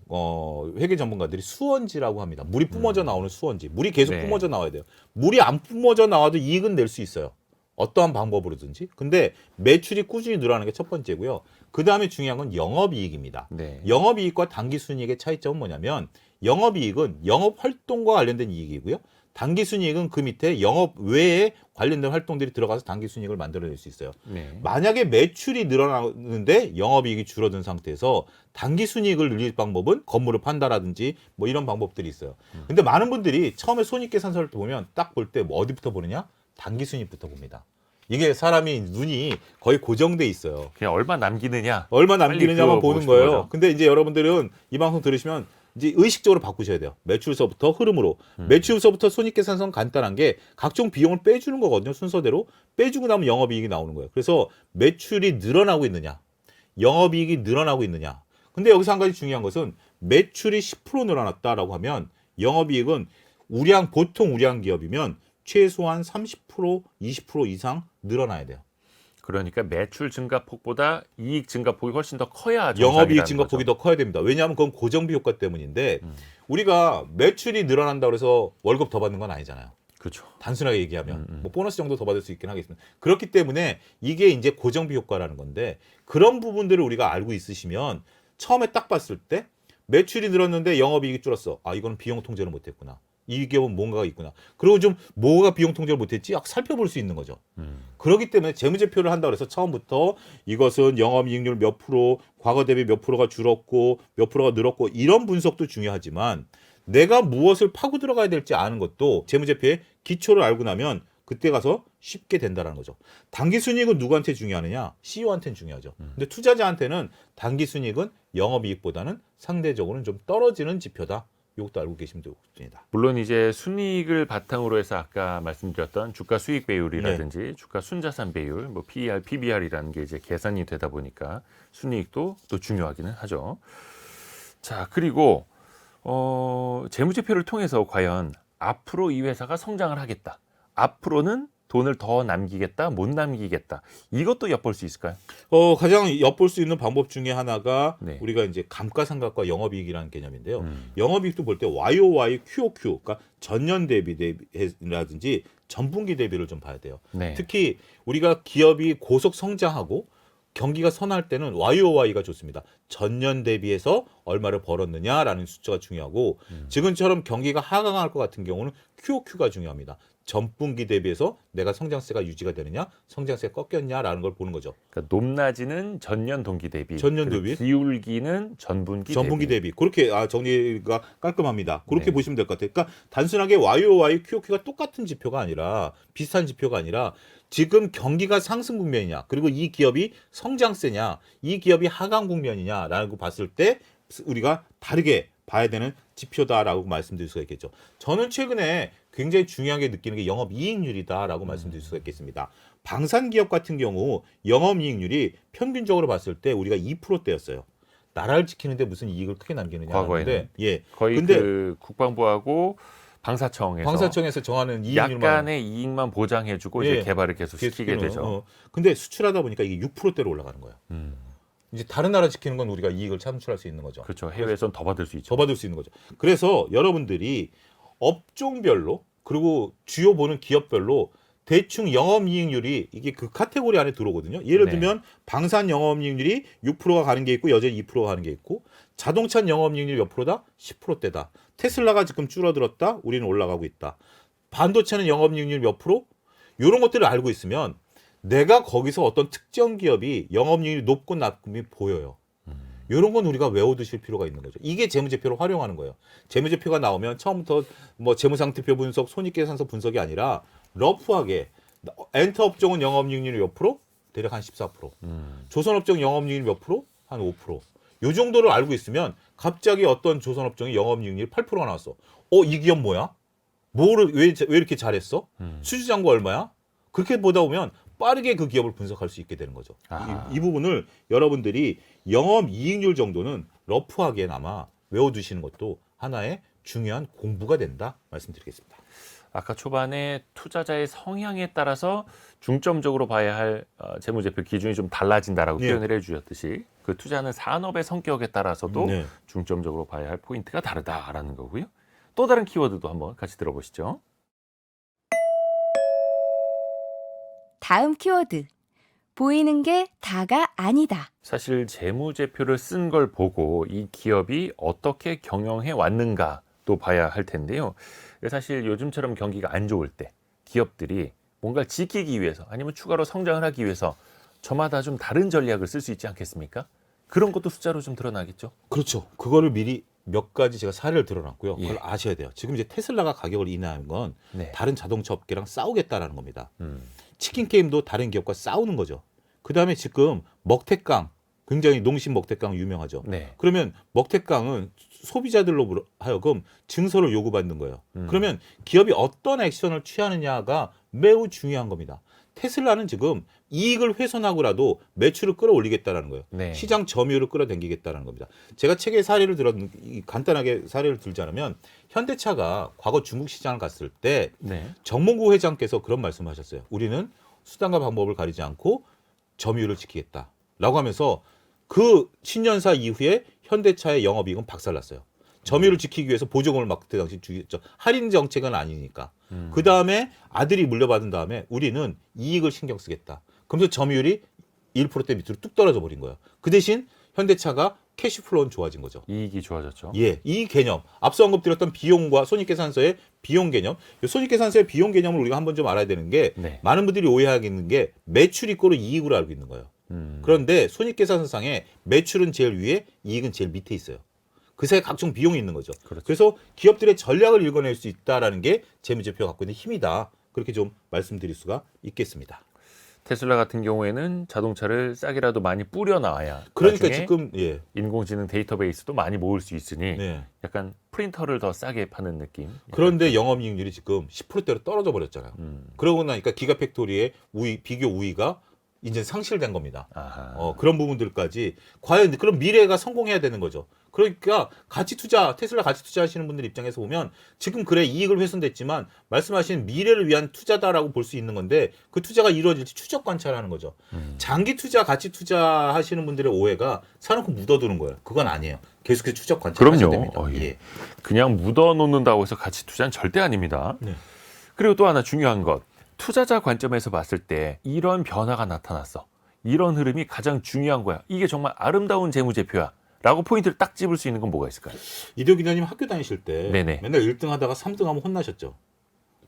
회계 전문가들이 수원지라고 합니다. 물이 뿜어져 나오는 수원지. 물이 계속 네. 뿜어져 나와야 돼요. 물이 안 뿜어져 나와도 이익은 낼 수 있어요. 어떠한 방법으로든지. 근데 매출이 꾸준히 늘어나는 게 첫 번째고요. 그 다음에 중요한 건 영업이익입니다. 네, 영업이익과 당기순이익의 차이점은 뭐냐면 영업이익은 영업활동과 관련된 이익이고요. 당기순이익은 그 밑에 영업 외에 관련된 활동들이 들어가서 당기순이익을 만들어낼 수 있어요. 네. 만약에 매출이 늘어나는데 영업이익이 줄어든 상태에서 당기순이익을 늘릴 방법은 건물을 판다라든지 뭐 이런 방법들이 있어요. 근데 많은 분들이 처음에 손익계산서를 보면 딱 볼 때 뭐 어디부터 보느냐? 당기순이익부터 봅니다. 이게 사람이 눈이 거의 고정돼 있어요. 그냥 얼마 남기느냐. 얼마 빨리 남기느냐만 그거 보고 보는 싶은 거예요. 거죠. 근데 이제 여러분들은 이 방송 들으시면 이제 의식적으로 바꾸셔야 돼요. 매출서부터 흐름으로. 매출서부터 손익계산서는 간단한 게 각종 비용을 빼주는 거거든요. 순서대로. 빼주고 나면 영업이익이 나오는 거예요. 그래서 매출이 늘어나고 있느냐, 영업이익이 늘어나고 있느냐. 근데 여기서 한 가지 중요한 것은 매출이 10% 늘어났다라고 하면 영업이익은 보통 우량 기업이면 최소한 30%, 20% 이상 늘어나야 돼요. 그러니까 매출 증가폭보다 이익 증가폭이 훨씬 더 커야 영업이익 정상이라는 증가폭이 거죠. 더 커야 됩니다. 왜냐하면 그건 고정비 효과 때문인데 우리가 매출이 늘어난다고 해서 월급 더 받는 건 아니잖아요. 그렇죠. 단순하게 얘기하면 뭐 보너스 정도 더 받을 수 있긴 하겠습니다. 그렇기 때문에 이게 이제 고정비 효과라는 건데 그런 부분들을 우리가 알고 있으시면 처음에 딱 봤을 때 매출이 늘었는데 영업이익이 줄었어. 아, 이거는 비용 통제를 못했구나. 이 기업은 뭔가가 있구나. 그리고 좀 뭐가 비용 통제를 못했지? 살펴볼 수 있는 거죠. 그렇기 때문에 재무제표를 한다고 해서 처음부터 이것은 영업이익률 몇 프로, 과거 대비 몇 프로가 줄었고 몇 프로가 늘었고 이런 분석도 중요하지만 내가 무엇을 파고 들어가야 될지 아는 것도 재무제표의 기초를 알고 나면 그때 가서 쉽게 된다는 거죠. 당기순이익은 누구한테 중요하느냐? CEO한테는 중요하죠. 근데 투자자한테는 당기순이익은 영업이익보다는 상대적으로는 좀 떨어지는 지표다. 이것도 알고 계시면 좋습니다. 물론 이제 순이익을 바탕으로 해서 아까 말씀드렸던 주가 수익 배율이라든지 주가 순자산 배율, 뭐 PER, PBR이라는 게 이제 계산이 되다 보니까 순이익도 또 중요하기는 하죠. 자, 그리고 재무제표를 통해서 과연 앞으로 이 회사가 성장을 하겠다. 앞으로는 돈을 더 남기겠다, 못 남기겠다. 이것도 엿볼 수 있을까요? 가장 엿볼 수 있는 방법 중에 하나가 네. 우리가 이제 감가상각과 영업이익이라는 개념인데요. 영업이익도 볼 때 YOY, QOQ, 그러니까 전년 대비라든지 전분기 대비를 좀 봐야 돼요. 네. 특히 우리가 기업이 고속 성장하고 경기가 선할 때는 YOY가 좋습니다. 전년 대비해서 얼마를 벌었느냐라는 숫자가 중요하고 지금처럼 경기가 하강할 것 같은 경우는 QOQ가 중요합니다. 전분기 대비해서 내가 성장세가 유지가 되느냐, 성장세가 꺾였냐라는 걸 보는 거죠. 그러니까 높낮이는 전년 동기 대비, 전년 그리고 대비. 기울기는 전분기 대비. 그렇게 정리가 깔끔합니다. 그렇게 네. 보시면 될 것 같아요. 그러니까 단순하게 YOY, QOQ가 똑같은 지표가 아니라 비슷한 지표가 아니라 지금 경기가 상승 국면이냐, 그리고 이 기업이 성장세냐, 이 기업이 하강 국면이냐라고 봤을 때 우리가 다르게 봐야 되는 지표다라고 말씀드릴 수가 있겠죠. 저는 최근에 굉장히 중요하게 느끼는 게 영업이익률이다라고 말씀드릴 수가 있겠습니다. 방산기업 같은 경우 영업이익률이 평균적으로 봤을 때 우리가 2%대였어요. 나라를 지키는데 무슨 이익을 크게 남기느냐. 과거에는. 예. 거의 근데 그 국방부하고 방사청에서 정하는 이익률만 약간의 이익만 보장해주고 예. 이제 개발을 계속 시키게 되죠. 근데 수출하다 보니까 이게 6%대로 올라가는 거예요. 음, 이제 다른 나라 지키는 건 우리가 이익을 창출할 수 있는 거죠. 그렇죠. 해외에선 더 받을 수 있죠. 더 받을 수 있는 거죠. 그래서 여러분들이 업종별로 그리고 주요 보는 기업별로 대충 영업이익률이 이게 그 카테고리 안에 들어오거든요. 예를 네. 들면 방산 영업이익률이 6%가 가는 게 있고 여전히 2%가 가는 게 있고 자동차 영업이익률이 몇 프로다? 10%대다. 테슬라가 지금 줄어들었다. 우리는 올라가고 있다. 반도체는 영업이익률 몇 프로? 이런 것들을 알고 있으면 내가 거기서 어떤 특정 기업이 영업이익률이 높고 낮음이 보여요. 이런 건 우리가 외워두실 필요가 있는 거죠. 이게 재무제표를 활용하는 거예요. 재무제표가 나오면 처음부터 뭐 재무상태표 분석, 손익계산서 분석이 아니라 러프하게 엔터업종은 영업이익률이 몇 프로? 대략 한 14%. 조선업종 영업이익률이 몇 프로? 한 5%. 요 정도를 알고 있으면 갑자기 어떤 조선업종이 영업이익률이 8%가 나왔어. 이 기업 뭐야? 왜 이렇게 잘했어? 수주잔고 얼마야? 그렇게 보다 보면 빠르게 그 기업을 분석할 수 있게 되는 거죠. 이 부분을 여러분들이 영업이익률 정도는 러프하게나마 외워두시는 것도 하나의 중요한 공부가 된다 말씀드리겠습니다. 아까 초반에 투자자의 성향에 따라서 중점적으로 봐야 할 재무제표 기준이 좀 달라진다라고 예. 표현을 해주셨듯이 그 투자는 산업의 성격에 따라서도 네. 중점적으로 봐야 할 포인트가 다르다라는 거고요. 또 다른 키워드도 한번 같이 들어보시죠. 다음 키워드. 보이는 게 다가 아니다. 사실 재무제표를 쓴 걸 보고 이 기업이 어떻게 경영해 왔는가 또 봐야 할 텐데요. 사실 요즘처럼 경기가 안 좋을 때 기업들이 뭔가 지키기 위해서 아니면 추가로 성장을 하기 위해서 저마다 좀 다른 전략을 쓸 수 있지 않겠습니까? 그런 것도 숫자로 좀 드러나겠죠. 그렇죠. 그거를 미리 몇 가지 제가 사례를 들어놨고요. 그걸 예. 아셔야 돼요. 지금 이제 테슬라가 가격을 인하한 건 네. 다른 자동차 업계랑 싸우겠다라는 겁니다. 치킨 게임도 다른 기업과 싸우는 거죠. 그다음에 지금 먹태깡, 굉장히 농심 먹태깡 유명하죠. 네. 그러면 먹태깡은 소비자들로 하여금 증서를 요구받는 거예요. 그러면 기업이 어떤 액션을 취하느냐가 매우 중요한 겁니다. 테슬라는 지금 이익을 훼손하고라도 매출을 끌어올리겠다라는 거예요. 네. 시장 점유율을 끌어당기겠다라는 겁니다. 제가 책에 사례를 간단하게 사례를 들자면 현대차가 과거 중국 시장을 갔을 때 네. 정몽구 회장께서 그런 말씀하셨어요. 우리는 수단과 방법을 가리지 않고 점유율을 지키겠다라고 하면서 그 신년사 이후에 현대차의 영업이익은 박살났어요. 점유율을 지키기 위해서 보조금을 막 그때 당시 주겠죠. 할인 정책은 아니니까. 그 다음에 아들이 물려받은 다음에 우리는 이익을 신경 쓰겠다. 그러면서 점유율이 1%대 밑으로 뚝 떨어져 버린 거예요. 그 대신 현대차가 캐시플로우는 좋아진 거죠. 이익이 좋아졌죠. 예, 이 개념, 앞서 언급드렸던 비용과 손익계산서의 비용 개념, 이 손익계산서의 비용 개념을 우리가 한번 좀 알아야 되는 게 네. 많은 분들이 오해하고 있는 게 매출 이꼬르 이익으로 알고 있는 거예요. 그런데 손익계산서상에 매출은 제일 위에, 이익은 제일 밑에 있어요. 그 사이에 각종 비용이 있는 거죠. 그렇죠. 그래서 기업들의 전략을 읽어낼 수 있다라는 게 재무제표가 갖고 있는 힘이다. 그렇게 좀 말씀드릴 수가 있겠습니다. 테슬라 같은 경우에는 자동차를 싸게라도 많이 뿌려 나와야 그러니까 나중에 지금 예, 인공지능 데이터베이스도 많이 모을 수 있으니 네. 약간 프린터를 더 싸게 파는 느낌. 그런데 영업이익률이 지금 10%대로 떨어져 버렸잖아요. 그러고 나니까 기가팩토리의 비교 우위가 이제 상실된 겁니다. 아하. 그런 부분들까지 과연 그럼 미래가 성공해야 되는 거죠. 그러니까 가치 투자, 테슬라 가치 투자하시는 분들 입장에서 보면 지금 그래 이익을 훼손됐지만 말씀하신 미래를 위한 투자다라고 볼 수 있는 건데 그 투자가 이루어질지 추적 관찰하는 거죠. 장기 투자, 가치 투자하시는 분들의 오해가 사놓고 묻어두는 거예요. 그건 아니에요. 계속해서 추적 관찰하셔야 그럼요. 됩니다. 예. 그냥 묻어놓는다고 해서 가치 투자는 절대 아닙니다. 네. 그리고 또 하나 중요한 것. 투자자 관점에서 봤을 때 이런 변화가 나타났어. 이런 흐름이 가장 중요한 거야. 이게 정말 아름다운 재무제표야. 라고 포인트를 딱 집을 수 있는 건 뭐가 있을까요? 이대호 기자님 학교 다니실 때 네네. 맨날 1등 하다가 3등 하면 혼나셨죠?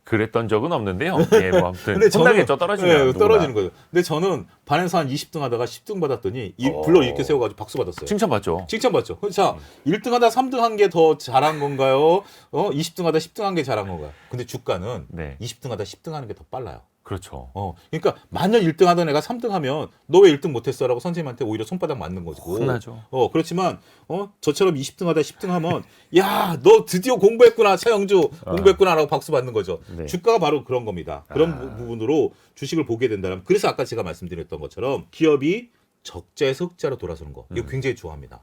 그랬던 적은 없는데요. 예, 뭐 아무튼 근데 저는 혼나겠죠. 떨어지면. 네, 누구나. 떨어지는 거예요. 근데 저는 반에서 한 20등 하다가 10등 받았더니 불러 이렇게 세워가지고 박수 받았어요. 칭찬받죠. 칭찬받죠. 자, 1등 하다 3등 한 게 더 잘한 건가요? 20등 하다 10등 한 게 잘한 건가요? 근데 주가는 네. 20등 하다 10등 하는 게 더 빨라요. 그렇죠. 그러니까 만약 1등 하던 애가 3등 하면 너 왜 1등 못했어라고 선생님한테 오히려 손바닥 맞는 거고. 혼나죠. 그렇지만 저처럼 20등 하다 10등 하면 야, 너 드디어 공부했구나 차영주 공부했구나라고 박수 받는 거죠. 네. 주가가 바로 그런 겁니다. 그런 부분으로 주식을 보게 된다면 그래서 아까 제가 말씀드렸던 것처럼 기업이 적자에서 흑자로 돌아서는 거 이거 굉장히 좋아합니다.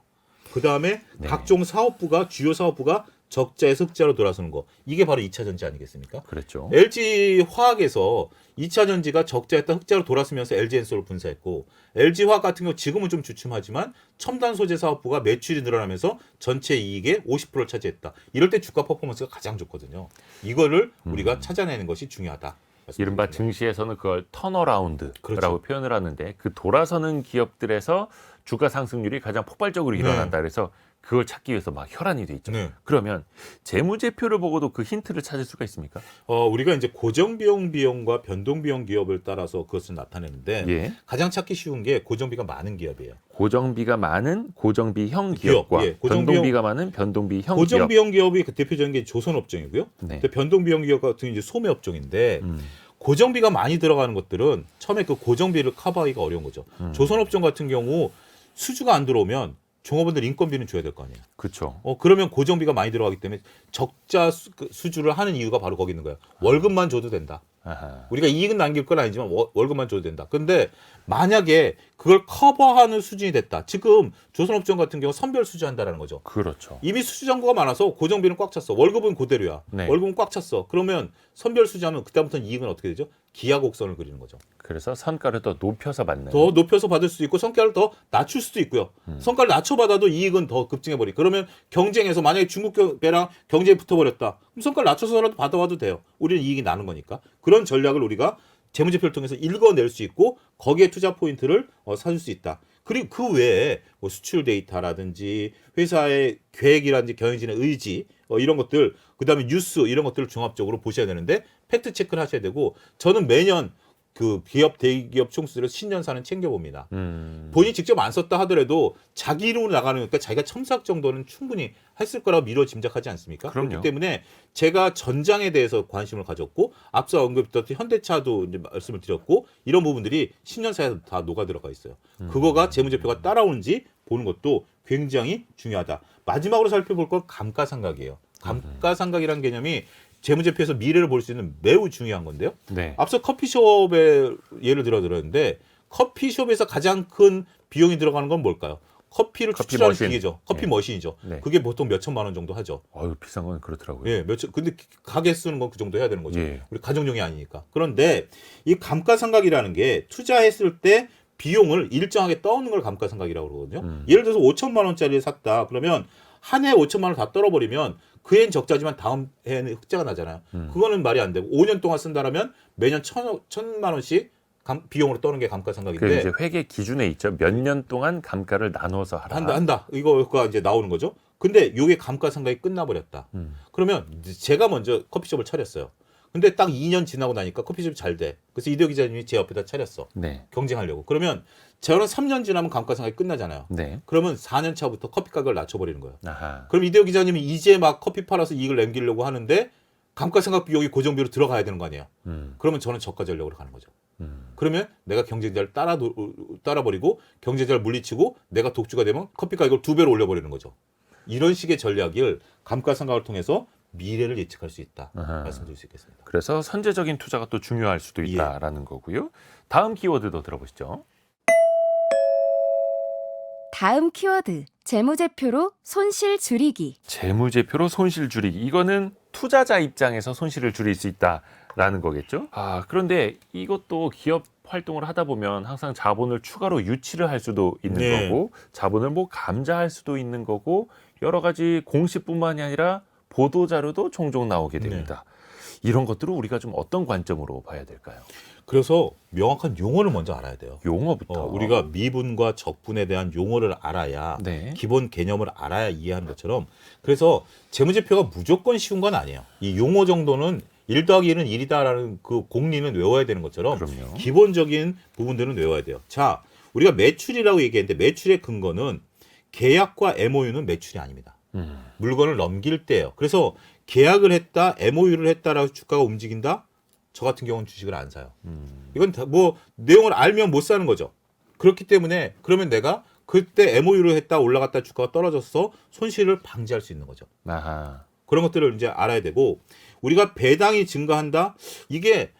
그 다음에 네. 각종 사업부가 주요 사업부가 적자에서 흑자로 돌아서는 거 이게 바로 2차 전지 아니겠습니까? 그랬죠. LG 화학에서 2차 전지가 적자였다 흑자로 돌아서면서 LG엔솔을 분사했고 LG 화학 같은 경우 지금은 좀 주춤하지만 첨단 소재 사업부가 매출이 늘어나면서 전체 이익의 50%를 차지했다. 이럴 때 주가 퍼포먼스가 가장 좋거든요. 이거를 우리가 찾아내는 것이 중요하다. 이른바 말씀드립니다. 증시에서는 그걸 턴어라운드라고 그렇죠. 표현을 하는데 그 돌아서는 기업들에서 주가 상승률이 가장 폭발적으로 일어난다. 그래서 그걸 찾기 위해서 막 혈안이 돼 있죠. 네. 그러면 재무제표를 보고도 그 힌트를 찾을 수가 있습니까? 우리가 이제 고정비용 비용과 변동비용 기업을 따라서 그것을 나타내는데 예. 가장 찾기 쉬운 게 고정비가 많은 기업이에요. 고정비가 많은 고정비형 기업, 기업과 예, 고정비용- 변동비가 많은 변동비형 기업. 고정비용 기업이 그 대표적인 게 조선업종이고요. 네. 근데 변동비용 기업 같은 이제 소매업종인데 음. 고정비가 많이 들어가는 것들은 처음에 그 고정비를 커버하기가 어려운 거죠. 조선업종 같은 경우 수주가 안 들어오면 종업원들 인건비는 줘야 될 거 아니에요. 그렇죠. 그러면 고정비가 많이 들어가기 때문에 적자 수주를 하는 이유가 바로 거기 있는 거예요. 월급만 줘도 된다. 아하. 우리가 이익은 남길 건 아니지만 월급만 줘도 된다. 근데 만약에 그걸 커버하는 수준이 됐다. 지금 조선업종 같은 경우 선별 수주한다라는 거죠. 그렇죠. 이미 수주 잔고가 많아서 고정비는 꽉 찼어. 월급은 그대로야. 네. 월급은 꽉 찼어. 그러면 선별 수주하면 그다음부터는 이익은 어떻게 되죠? 기하곡선을 그리는 거죠. 그래서 선가를 더 높여서 받는. 더 높여서 받을 수도 있고 성과를 더 낮출 수도 있고요. 성과를 낮춰받아도 이익은 더 급증해버리. 그러면 경쟁에서 만약에 중국 배랑 경쟁이 붙어버렸다. 그럼 성과를 낮춰서라도 받아와도 돼요. 우리는 이익이 나는 거니까. 그런 전략을 우리가 재무제표를 통해서 읽어낼 수 있고 거기에 투자 포인트를 사줄 수 있다. 그리고 그 외에 뭐 수출 데이터라든지 회사의 계획이라든지 경영진의 의지 이런 것들, 그다음에 뉴스 이런 것들을 종합적으로 보셔야 되는데 팩트 체크를 하셔야 되고 저는 매년 그 기업 대기업 총수들의 신년사는 챙겨봅니다. 본인이 직접 안 썼다 하더라도 자기 이름으로 나가는 거니까 자기가 첨삭 정도는 충분히 했을 거라고 미뤄 짐작하지 않습니까? 그럼요. 그렇기 때문에 제가 전장에 대해서 관심을 가졌고 앞서 언급했던 현대차도 이제 말씀을 드렸고 이런 부분들이 신년사에 다 녹아 들어가 있어요. 그거가 재무제표가 따라오는지 보는 것도 굉장히 중요하다. 마지막으로 살펴볼 건 감가상각이에요. 감가상각이라는 개념이 재무제표에서 미래를 볼 수 있는 매우 중요한 건데요. 네. 앞서 커피숍의 예를 들었는데 커피숍에서 가장 큰 비용이 들어가는 건 뭘까요? 커피를 커피 추출하는 머신. 기계죠. 커피 네. 머신이죠. 네. 그게 보통 몇 천만 원 정도 하죠. 어유 비싼 건 그렇더라고요. 예, 근데 가게 쓰는 건 그 정도 해야 되는 거죠. 예. 우리 가정용이 아니니까. 그런데 이 감가상각이라는 게 투자했을 때 비용을 일정하게 떠오는 걸 감가상각이라고 그러거든요. 예를 들어서 5천만 원짜리를 샀다. 그러면 한 해에 5천만 원을 다 떨어버리면 그 해는 적자지만 다음 해에는 흑자가 나잖아요. 그거는 말이 안 되고 5년 동안 쓴다라면 매년 천만 원씩 비용으로 떠는 게 그 감가상각인데 이제 회계 기준에 있죠. 몇 년 동안 감가를 나눠서 하라. 한다. 이거가 이제 나오는 거죠. 근데 이게 감가상각이 끝나버렸다. 그러면 제가 먼저 커피숍을 차렸어요. 근데 딱 2년 지나고 나니까 커피숍이 잘 돼. 그래서 이대호 기자님이 제 옆에다 차렸어. 네. 경쟁하려고. 그러면 저는 3년 지나면 감가상각이 끝나잖아요. 네. 그러면 4년 차부터 커피 가격을 낮춰버리는 거예요. 아하. 그럼 이대호 기자님이 이제 막 커피 팔아서 이익을 남기려고 하는데 감가상각 비용이 고정비로 들어가야 되는 거 아니에요. 그러면 저는 저가 전략으로 가는 거죠. 그러면 내가 경쟁자를 따라버리고 경쟁자를 물리치고 내가 독주가 되면 커피 가격을 2배로 올려버리는 거죠. 이런 식의 전략을 감가상각을 통해서 미래를 예측할 수 있다. 아하. 말씀드릴 수 있겠습니다. 그래서 선제적인 투자가 또 중요할 수도 있다라는 거고요. 다음 키워드도 들어보시죠. 다음 키워드. 재무제표로 손실 줄이기. 재무제표로 손실 줄이기. 이거는 투자자 입장에서 손실을 줄일 수 있다라는 거겠죠. 그런데 이것도 기업 활동을 하다 보면 항상 자본을 추가로 유치를 할 수도 있는 네. 거고 자본을 뭐 감자할 수도 있는 거고 여러 가지 공시뿐만이 아니라 보도자료도 종종 나오게 됩니다. 이런 것들을 우리가 좀 어떤 관점으로 봐야 될까요? 그래서 명확한 용어를 먼저 알아야 돼요. 용어부터. 우리가 미분과 적분에 대한 용어를 알아야 네. 기본 개념을 알아야 이해하는 것처럼 그래서 재무제표가 무조건 쉬운 건 아니에요. 이 용어 정도는 1 더하기 1은 1이다라는 그 공리는 외워야 되는 것처럼 그럼요. 기본적인 부분들은 외워야 돼요. 자, 우리가 매출이라고 얘기했는데 매출의 근거는 계약과 MOU는 매출이 아닙니다. 물건을 넘길 때예요. 그래서 계약을 했다, MOU를 했다라고 주가가 움직인다? 저 같은 경우는 주식을 안 사요. 이건 뭐 내용을 알면 못 사는 거죠. 그렇기 때문에 그러면 내가 그때 MOU를 했다 올라갔다 주가가 떨어져서 손실을 방지할 수 있는 거죠. 아하. 그런 것들을 이제 알아야 되고 우리가 배당이 증가한다. 이게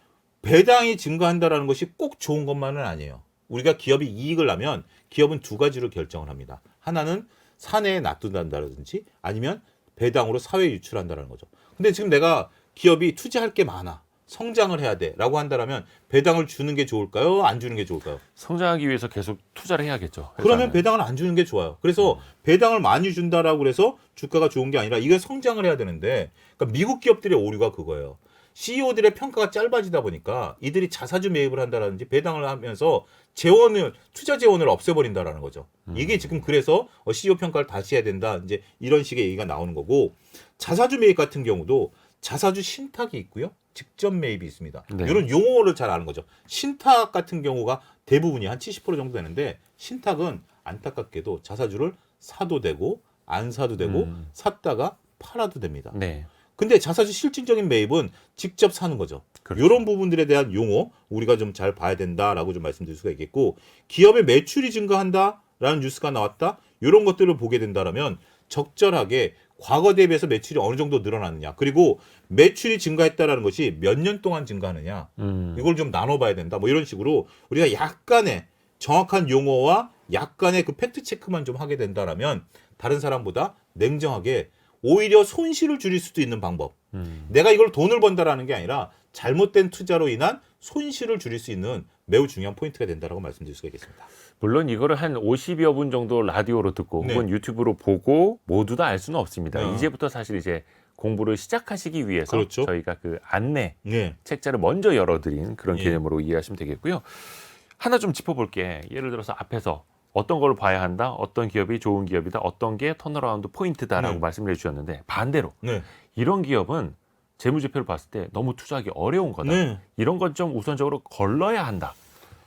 배당이 증가한다라는 것이 꼭 좋은 것만은 아니에요. 우리가 기업이 이익을 나면 기업은 두 가지로 결정을 합니다. 하나는 사내에 놔둔다든지 아니면 배당으로 사회에 유출한다는 거죠. 근데 지금 내가 기업이 투자할 게 많아. 성장을 해야 돼라고 한다면 배당을 주는 게 좋을까요? 안 주는 게 좋을까요? 성장하기 위해서 계속 투자를 해야겠죠. 그러면 회사는. 배당을 안 주는 게 좋아요. 그래서 배당을 많이 준다라고 그래서 주가가 좋은 게 아니라 이게 성장을 해야 되는데 그러니까 미국 기업들의 오류가 그거예요. CEO들의 평가가 짧아지다 보니까 이들이 자사주 매입을 한다라든지 배당을 하면서 투자 재원을 없애버린다라는 거죠. 이게 지금 그래서 CEO 평가를 다시 해야 된다. 이제 이런 식의 얘기가 나오는 거고 자사주 매입 같은 경우도 자사주 신탁이 있고요. 직접 매입이 있습니다. 네. 이런 용어를 잘 아는 거죠. 신탁 같은 경우가 대부분이 한 70% 정도 되는데 신탁은 안타깝게도 자사주를 사도 되고 안 사도 되고 샀다가 팔아도 됩니다. 네. 근데 자사주 실질적인 매입은 직접 사는 거죠. 그렇죠. 이런 부분들에 대한 용어 우리가 좀 잘 봐야 된다라고 좀 말씀드릴 수가 있겠고 기업의 매출이 증가한다라는 뉴스가 나왔다. 이런 것들을 보게 된다라면 적절하게 과거 대비해서 매출이 어느 정도 늘어났느냐 그리고 매출이 증가했다라는 것이 몇 년 동안 증가하느냐 이걸 좀 나눠봐야 된다. 뭐 이런 식으로 우리가 약간의 정확한 용어와 약간의 그 팩트 체크만 좀 하게 된다라면 다른 사람보다 냉정하게 오히려 손실을 줄일 수도 있는 방법. 내가 이걸 돈을 번다라는 게 아니라 잘못된 투자로 인한 손실을 줄일 수 있는 매우 중요한 포인트가 된다라고 말씀드릴 수가 있겠습니다. 물론 이거를 한 50여 분 정도 라디오로 듣고 네. 혹은 유튜브로 보고 모두 다 알 수는 없습니다. 네. 이제부터 사실 이제 공부를 시작하시기 위해서 그렇죠. 저희가 그 안내 네. 책자를 먼저 열어드린 그런 예. 개념으로 이해하시면 되겠고요. 하나 좀 짚어볼게. 예를 들어서 앞에서 어떤 걸 봐야 한다, 어떤 기업이 좋은 기업이다, 어떤 게 턴어라운드 포인트다라고 네. 말씀을 해주셨는데 반대로 네. 이런 기업은 재무제표를 봤을 때 너무 투자하기 어려운 거다. 네. 이런 건 좀 우선적으로 걸러야 한다.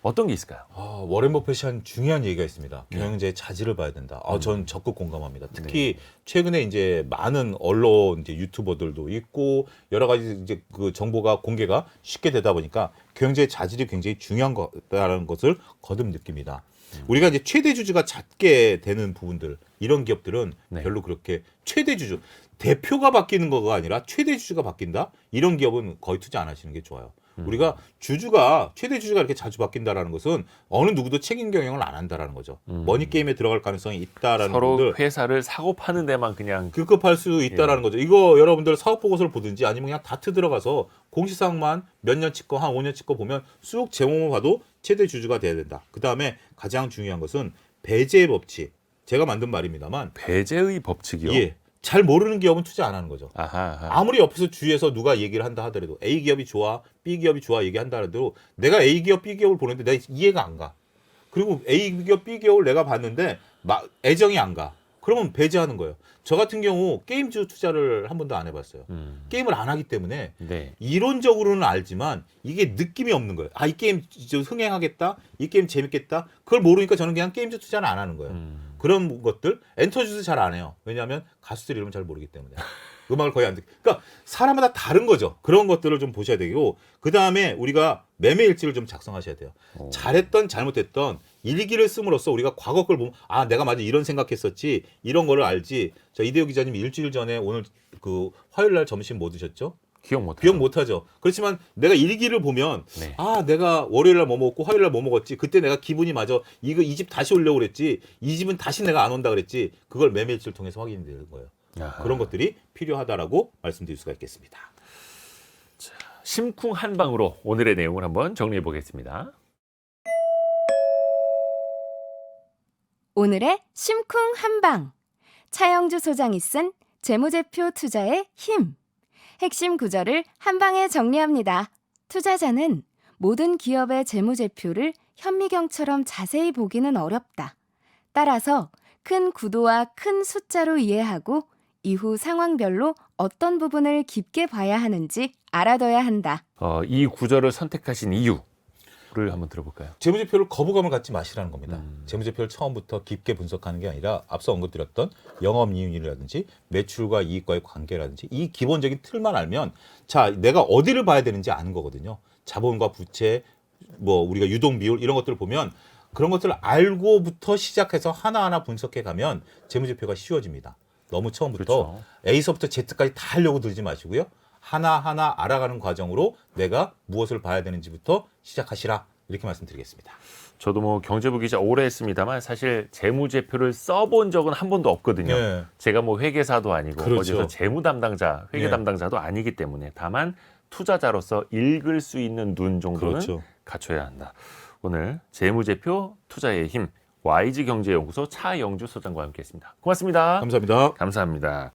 어떤 게 있을까요? 워렌 버핏이 한 중요한 얘기가 있습니다. 네. 경영자의 자질을 봐야 된다. 전 적극 공감합니다. 특히 최근에 이제 많은 언론, 이제 유튜버들도 있고 여러 가지 이제 그 정보가 공개가 쉽게 되다 보니까 경영자의 자질이 굉장히 중요한 거다라는 것을 거듭 느낍니다. 우리가 이제 최대 주주가 작게 되는 부분들 이런 기업들은 네. 별로 그렇게 최대 주주 대표가 바뀌는 거가 아니라 최대 주주가 바뀐다 이런 기업은 거의 투자 안 하시는 게 좋아요. 우리가 주주가 최대 주주가 이렇게 자주 바뀐다라는 것은 어느 누구도 책임 경영을 안 한다라는 거죠. 머니 게임에 들어갈 가능성이 있다라는 서로 분들 회사를 사고 파는 데만 그냥 급급할 수 있다라는 거죠. 이거 여러분들 사업 보고서를 보든지 아니면 그냥 다트 들어가서 공시사항만 몇 년치 거, 한 5년치 거 보면 쑥 제목만 봐도 최대 주주가 돼야 된다. 그 다음에 가장 중요한 것은 배제의 법칙. 제가 만든 말입니다만, 배제의 법칙이요. 예, 잘 모르는 기업은 투자 안 하는 거죠. 아하. 아무리 옆에서 주위에서 누가 얘기를 한다 하더라도 A 기업이 좋아, B 기업이 좋아 얘기한다 하더라도 내가 A 기업, B 기업을 보는데 내가 이해가 안 가. 그리고 A 기업, B 기업을 내가 봤는데 애정이 안 가. 그러면 배제하는 거예요. 저 같은 경우 게임주 투자를 한 번도 안 해봤어요. 게임을 안 하기 때문에 네. 이론적으로는 알지만 이게 느낌이 없는 거예요. 이 게임 좀 흥행하겠다, 이 게임 재밌겠다. 그걸 모르니까 저는 그냥 게임주 투자는 안 하는 거예요. 그런 것들 엔터주도 잘 안 해요. 왜냐하면 가수들 이름 잘 모르기 때문에. 음악을 거의 안 듣. 그러니까 사람마다 다른 거죠. 그런 것들을 좀 보셔야 되고 그 다음에 우리가 매매 일지를 좀 작성하셔야 돼요. 잘했던 잘못했던 일기를 씀으로써 우리가 과거 걸 보면 내가 맞아 이런 생각했었지 이런 거를 알지. 저 이대호 기자님이 일주일 전에 오늘 그 화요일 날 점심 뭐 드셨죠? 기억 못. 기억 못하죠. 그렇지만 내가 일기를 보면 네. 내가 월요일 날 뭐 먹었고 화요일 날 뭐 먹었지. 그때 내가 기분이 맞아. 이 집 다시 오려고 그랬지. 이 집은 다시 내가 안 온다 그랬지. 그걸 매매 일지를 통해서 확인이 되는 거예요. 아하. 그런 것들이 필요하다라고 말씀드릴 수가 있겠습니다. 심쿵 한방으로 오늘의 내용을 한번 정리해 보겠습니다. 오늘의 심쿵 한방. 차영주 소장이 쓴 재무제표 투자의 힘. 핵심 구절을 한방에 정리합니다. 투자자는 모든 기업의 재무제표를 현미경처럼 자세히 보기는 어렵다. 따라서 큰 구도와 큰 숫자로 이해하고 이후 상황별로 어떤 부분을 깊게 봐야 하는지 알아둬야 한다. 이 구절을 선택하신 이유를 한번 들어볼까요? 재무제표를 거부감을 갖지 마시라는 겁니다. 재무제표를 처음부터 깊게 분석하는 게 아니라 앞서 언급드렸던 영업이익이라든지 매출과 이익과의 관계라든지 이 기본적인 틀만 알면 내가 어디를 봐야 되는지 아는 거거든요. 자본과 부채, 우리가 유동 비율 이런 것들을 보면 그런 것들을 알고부터 시작해서 하나하나 분석해 가면 재무제표가 쉬워집니다. 너무 처음부터 그렇죠. A서부터 Z까지 다 하려고 들지 마시고요. 하나하나 알아가는 과정으로 내가 무엇을 봐야 되는지부터 시작하시라 이렇게 말씀드리겠습니다. 저도 경제부 기자 오래 했습니다만 사실 재무제표를 써본 적은 한 번도 없거든요. 네. 제가 회계사도 아니고 그렇죠. 어디서 재무 담당자, 회계 네. 담당자도 아니기 때문에 다만 투자자로서 읽을 수 있는 눈 정도는 그렇죠. 갖춰야 한다. 오늘 재무제표 투자의 힘 YG경제연구소 차영주 소장과 함께했습니다. 고맙습니다. 감사합니다. 감사합니다.